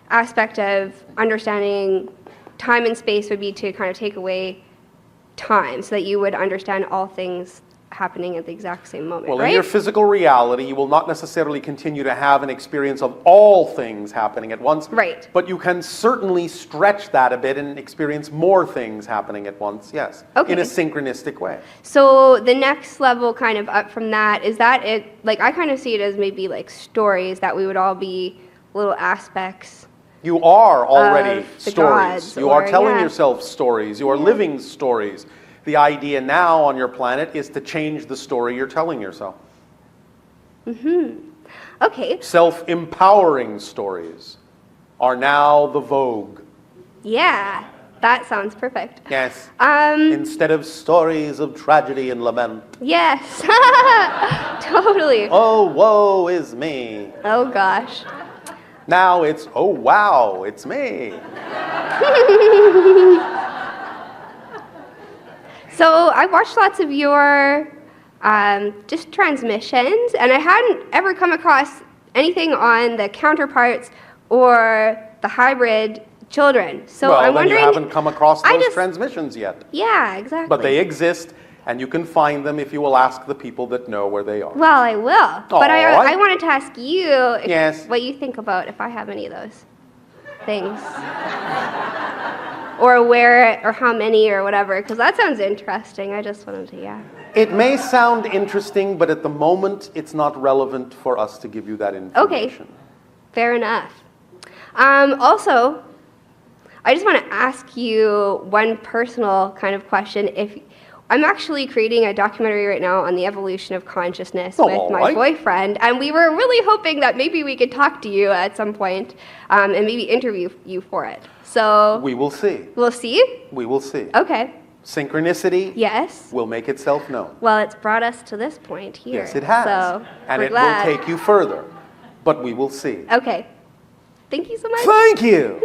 aspect of understanding time and space would be to kind of take away time so that you would understand all things happening at the exact same moment, Well, right? in your physical reality, you will not necessarily continue to have an experience of all things happening at once. Right. But you can certainly stretch that a bit and experience more things happening at once, yes. Okay. In a synchronistic way. So the next level kind of up from that, is that it, like I kind of see it as maybe like stories that we would all be little aspects. You are already Of the stories. gods, You are or, telling yeah. yourself stories. You are living stories. The idea now on your planet is to change the story you're telling yourself. Okay. Self-empowering stories are now the vogue. Yeah, that sounds perfect. Yes. Instead of stories of tragedy and lament. Yes. Totally. Oh, woe is me. Oh gosh. Now it's, oh, wow, it's me. So I watched lots of your just transmissions, and I hadn't ever come across anything on the counterparts or the hybrid children. So Well, I'm then you wondering. haven't come across I those just- transmissions yet. Yeah, exactly. But they exist And you can find them if you will ask the people that know where they are. Well, I will. But I wanted to ask you what you think about if I have any of those things. Or where, or how many, or whatever, because that sounds interesting. I just wanted to, It may sound interesting, but at the moment, it's not relevant for us to give you that information. Okay, fair enough. Also, I just want to ask you one personal kind of question. If I'm actually creating a documentary right now on the evolution of consciousness with my boyfriend, and we were really hoping that maybe we could talk to you at some point and maybe interview you for it. So we will see. We'll see? We will see. Okay. Synchronicity will make itself known. Well, it's brought us to this point here. Yes, it has. So and we're it glad. will take you further. But we will see. Okay. Thank you so much. Thank you.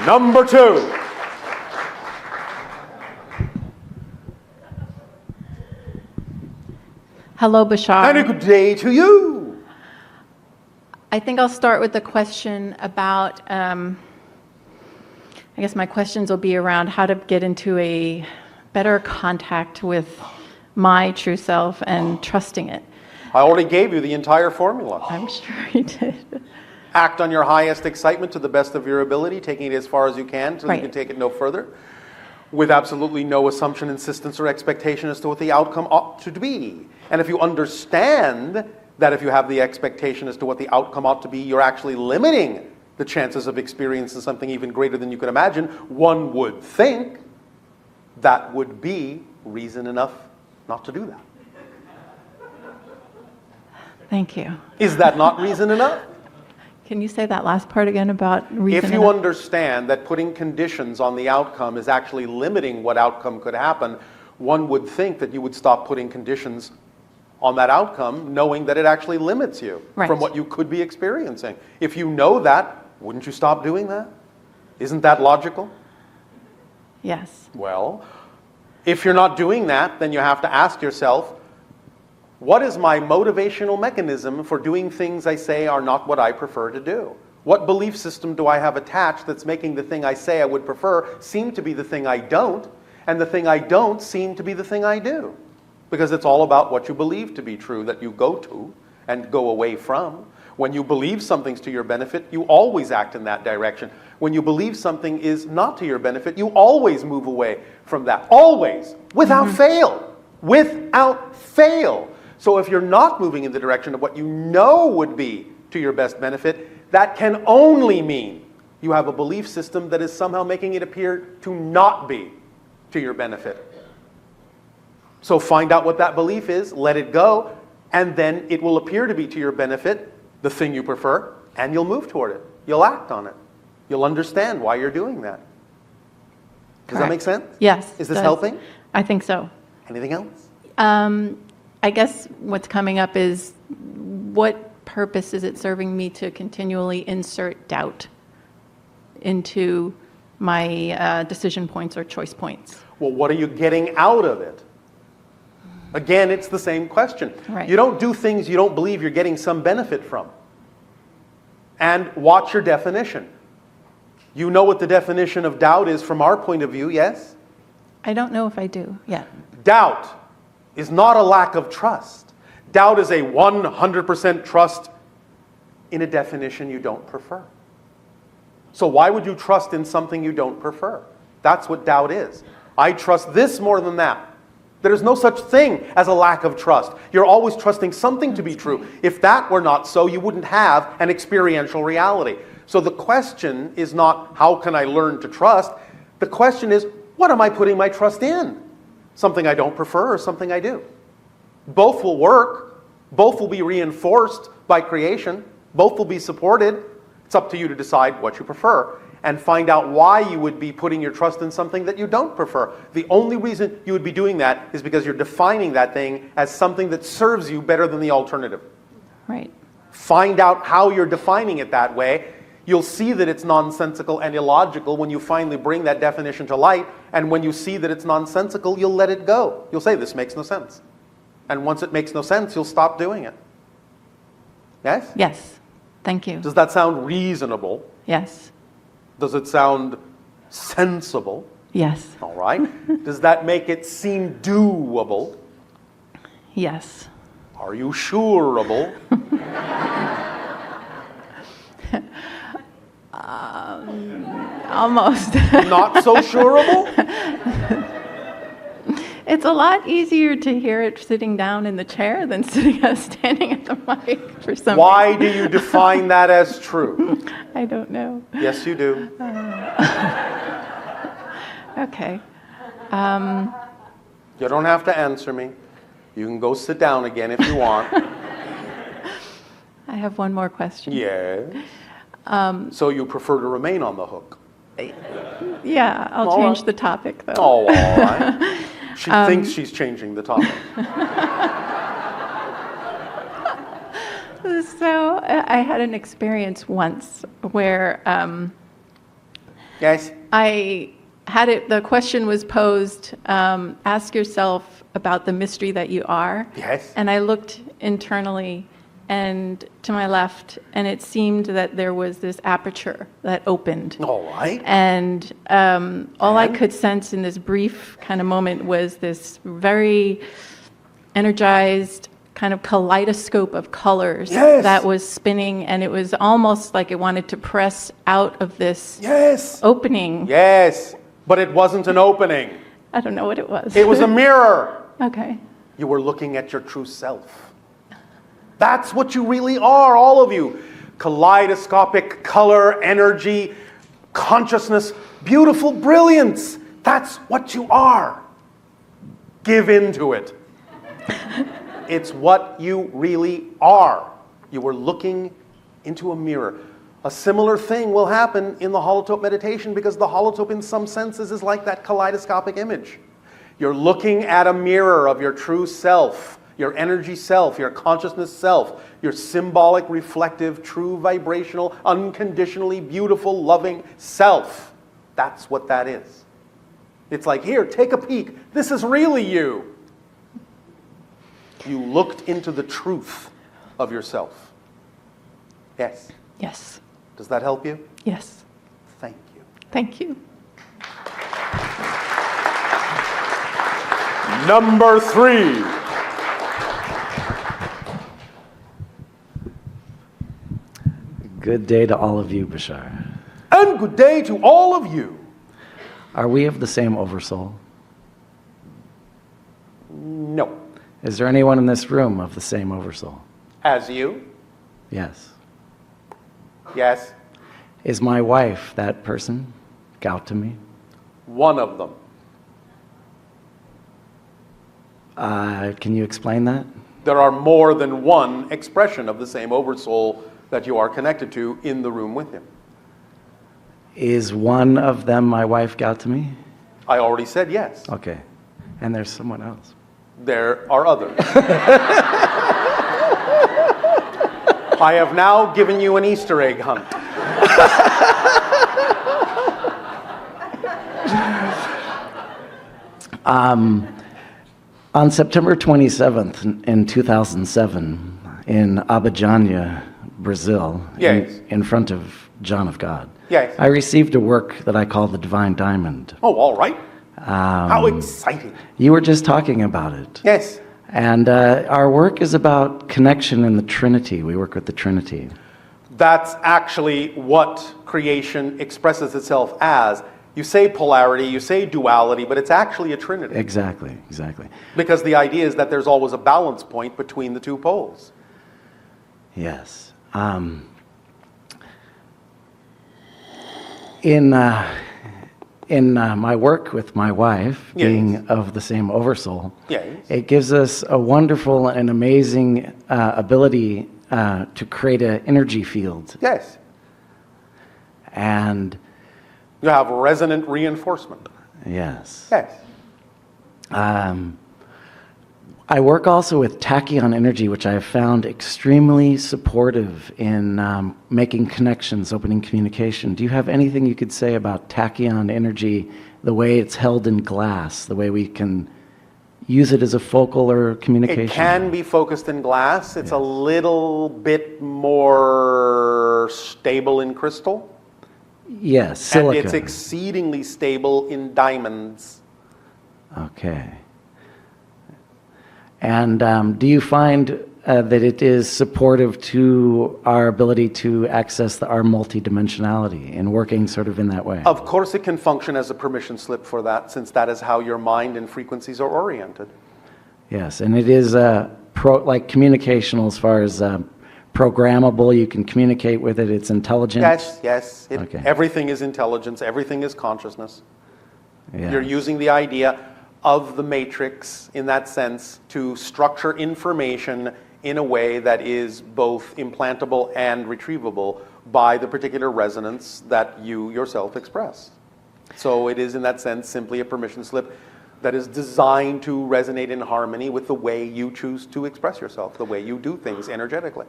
Number 2. Hello, Bashar. And a good day to you. I think I'll start with the question about, I guess my questions will be around how to get into a better contact with my true self and trusting it. I already gave you the entire formula. I'm sure you did. Act on your highest excitement to the best of your ability, taking it as far as you can so you can take it no further, with absolutely no assumption, insistence, or expectation as to what the outcome ought to be. And if you understand that if you have the expectation as to what the outcome ought to be, you're actually limiting the chances of experiencing something even greater than you could imagine, one would think that would be reason enough not to do that. Thank you. Is that not reason enough? Can you say that last part again about reason If you enough? understand that putting conditions on the outcome is actually limiting what outcome could happen, one would think that you would stop putting conditions on that outcome, knowing that it actually limits you from what you could be experiencing. If you know that, wouldn't you stop doing that? Isn't that logical? Yes. Well, if you're not doing that, then you have to ask yourself, what is my motivational mechanism for doing things I say are not what I prefer to do? What belief system do I have attached that's making the thing I say I would prefer seem to be the thing I don't, and the thing I don't seem to be the thing I do? Because it's all about what you believe to be true that you go to and go away from. When you believe something's to your benefit, you always act in that direction. When you believe something is not to your benefit, you always move away from that. Always. Without fail. Without fail. So if you're not moving in the direction of what you know would be to your best benefit, that can only mean you have a belief system that is somehow making it appear to not be to your benefit. So find out what that belief is, let it go, and then it will appear to be to your benefit, the thing you prefer, and you'll move toward it. You'll act on it. You'll understand why you're doing that. Does that make sense? Yes. Is this helping? I think so. Anything else? I guess what's coming up is what purpose is it serving me to continually insert doubt into my decision points or choice points? Well, what are you getting out of it? Again, it's the same question. Right. You don't do things you don't believe you're getting some benefit from. And watch your definition. You know what the definition of doubt is from our point of view, yes? I don't know if I do yet. Doubt is not a lack of trust. Doubt is a 100% trust in a definition you don't prefer. So why would you trust in something you don't prefer? That's what doubt is. I trust this more than that. There is no such thing as a lack of trust. You're always trusting something to be true. If that were not so, you wouldn't have an experiential reality. So the question is not, how can I learn to trust? The question is, what am I putting my trust in? Something I don't prefer or something I do? Both will work. Both will be reinforced by creation. Both will be supported. It's up to you to decide what you prefer and find out why you would be putting your trust in something that you don't prefer. The only reason you would be doing that is because you're defining that thing as something that serves you better than the alternative. Right. Find out how you're defining it that way. You'll see that it's nonsensical and illogical when you finally bring that definition to light. And when you see that it's nonsensical, you'll let it go. You'll say, this makes no sense. And once it makes no sense, you'll stop doing it. Yes? Yes. Thank you. Does that sound reasonable? Yes. Does it sound sensible? Yes. All right. Does that make it seem doable? Yes. Are you sureable? Almost. Not so sureable? It's a lot easier to hear it sitting down in the chair than standing at the mic for some Why reason. do you define that as true? I don't know. Yes, you do. Okay. You don't have to answer me. You can go sit down again if you want. I have one more question. Yes. So you prefer to remain on the hook? Yeah, I'll All change right. the topic though. Oh, all right. She thinks she's changing the topic. So I had an experience once where Yes. I had it, the question was posed, ask yourself about the mystery that you are. Yes. And I looked internally and to my left, and it seemed that there was this aperture that opened. All right. And all I could sense in this brief kind of moment was this very energized kind of kaleidoscope of colors Yes. that was spinning, and it was almost like it wanted to press out of this Yes. opening. Yes. But it wasn't an opening. I don't know what it was. It was a mirror. Okay. You were looking at your true self. That's what you really are, all of you. Kaleidoscopic color, energy, consciousness, beautiful brilliance. That's what you are. Give in to it. It's what you really are. You were looking into a mirror. A similar thing will happen in the holotope meditation, because the holotope in some senses is like that kaleidoscopic image. You're looking at a mirror of your true self, your energy self, your consciousness self, your symbolic, reflective, true, vibrational, unconditionally beautiful, loving self. That's what that is. It's like, here, take a peek. This is really you. You looked into the truth of yourself. Yes. Yes. Does that help you? Yes. Thank you. Thank you. Number 3. Good day to all of you, Bashar. And good day to all of you. Are we of the same oversoul? No. Is there anyone in this room of the same oversoul? As you? Yes. Yes. Is my wife that person, Gautami? One of them. Can you explain that? There are more than one expression of the same oversoul that you are connected to in the room with him. Is one of them my wife, Gautami? I already said yes. Okay. And there's someone else. There are others. I have now given you an Easter egg hunt. On September 27th in 2007, in Abidjan, Brazil, Yes. in front of John of God, Yes. I received a work that I call the Divine Diamond. Oh, all right. How exciting. You were just talking about it. Yes. And our work is about connection in the Trinity. We work with the Trinity. That's actually what creation expresses itself as. You say polarity, you say duality, but it's actually a trinity. Exactly, exactly. Because the idea is that there's always a balance point between the two poles. Yes. In my work with my wife, Yes. being of the same oversoul, Yes. it gives us a wonderful and amazing ability to create an energy field. Yes. And You have resonant reinforcement. yes. Yes. I work also with tachyon energy, which I have found extremely supportive in making connections, opening communication. Do you have anything you could say about tachyon energy, the way it's held in glass, the way we can use it as a focal or communication? It can be focused in glass. It's a little bit more stable in crystal. Yes, silica. And it's exceedingly stable in diamonds. Okay. And do you find that it is supportive to our ability to access our multidimensionality and working sort of in that way? Of course it can function as a permission slip for that, since that is how your mind and frequencies are oriented. Yes, and it is like communicational as far as programmable. You can communicate with it. It's intelligent. Yes. Okay. Everything is intelligence. Everything is consciousness. Yeah. You're using the idea of the matrix in that sense to structure information in a way that is both implantable and retrievable by the particular resonance that you yourself express. So it is in that sense simply a permission slip that is designed to resonate in harmony with the way you choose to express yourself, the way you do things energetically.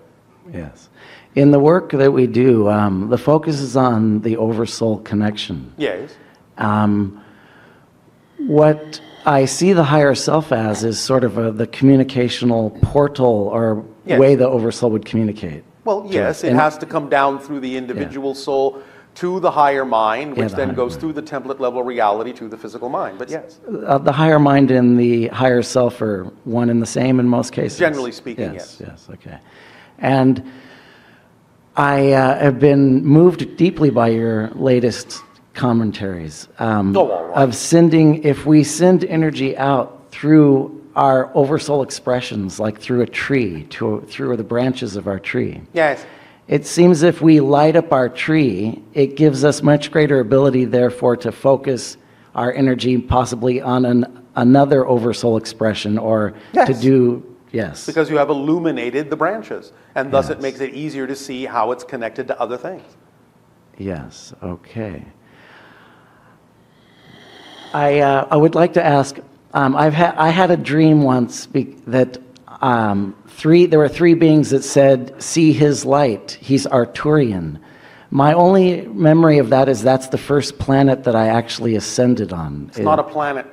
Yes. In the work that we do, the focus is on the oversoul connection. Yes. What I see the higher self as is sort of the communicational portal or way the oversoul would communicate. Well, yes, it has to come down through the individual soul to the higher mind, which then goes through the template level reality to the physical mind. But yes. The higher mind and the higher self are one and the same in most cases. Generally speaking, yes. Yes, okay. And I have been moved deeply by your latest commentaries of sending, if we send energy out through our oversoul expressions, like through a tree, through the branches of our tree. Yes. It seems if we light up our tree, it gives us much greater ability, therefore, to focus our energy possibly on another oversoul expression or to do, because you have illuminated the branches, and thus it makes it easier to see how it's connected to other things. Yes, okay. I would like to ask, I had a dream once that there were three beings that said, see his light, he's Arturian. My only memory of that is that's the first planet that I actually ascended on. It's not a planet.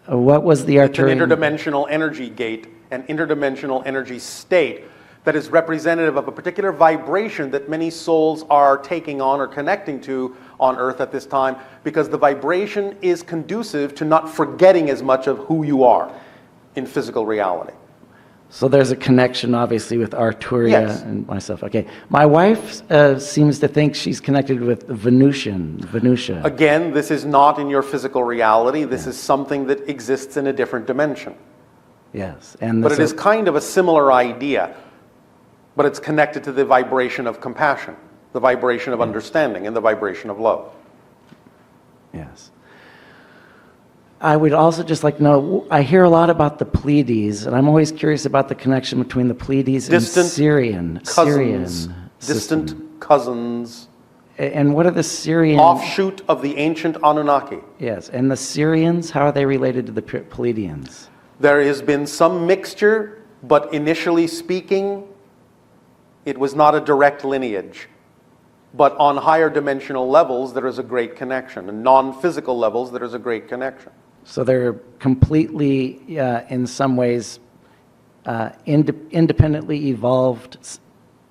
What was the Arturian? It's an interdimensional energy gate, an interdimensional energy state that is representative of a particular vibration that many souls are taking on or connecting to on Earth at this time, because the vibration is conducive to not forgetting as much of who you are in physical reality. So there's a connection, obviously, with Arturia and myself. Okay. My wife seems to think she's connected with Venusia. Again, this is not in your physical reality. This is something that exists in a different dimension. Yes. But it is kind of a similar idea, but it's connected to the vibration of compassion, the vibration of understanding, and the vibration of love. Yes. I would also just like to know, I hear a lot about the Pleiades, and I'm always curious about the connection between the Pleiades and Syrian. Distant cousins. And what are the Syrian... Offshoot of the ancient Anunnaki. Yes, and the Syrians, how are they related to the Pleiadians? There has been some mixture, but initially speaking, it was not a direct lineage. But on higher dimensional levels, there is a great connection. And non-physical levels, there is a great connection. So they're completely, in some ways, independently evolved?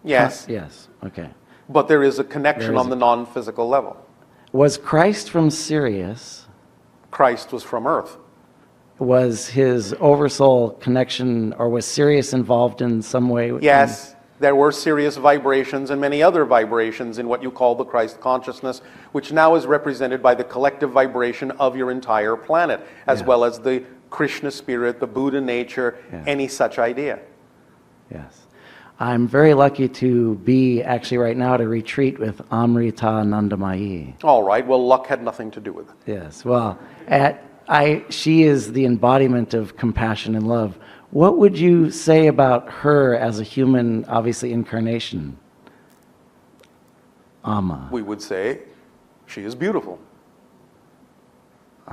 Yes. Yes, okay. But there is a connection on the non-physical level. Was Christ from Sirius? Christ was from Earth. Was his oversoul connection, or was Sirius involved in some way? Yes. There were serious vibrations and many other vibrations in what you call the Christ consciousness, which now is represented by the collective vibration of your entire planet, as well as the Krishna spirit, the Buddha nature, any such idea. Yes. I'm very lucky to be actually right now at a retreat with Amrita Nandamayi. All right. Well, luck had nothing to do with it. Yes. Well, she is the embodiment of compassion and love. What would you say about her as a human, obviously, incarnation? Amma. We would say she is beautiful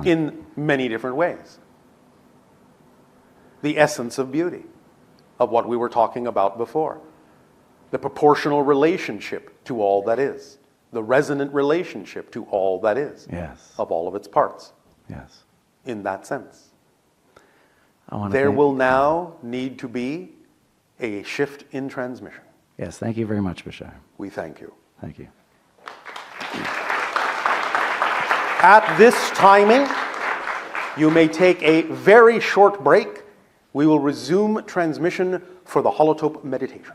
in many different ways. The essence of beauty, of what we were talking about before. The proportional relationship to all that is. The resonant relationship to all that is. Yes. Of all of its parts. Yes. In that sense. There will now need to be a shift in transmission. Yes, thank you very much, Bashar. We thank you. Thank you. At this timing, you may take a very short break. We will resume transmission for the holotope meditation.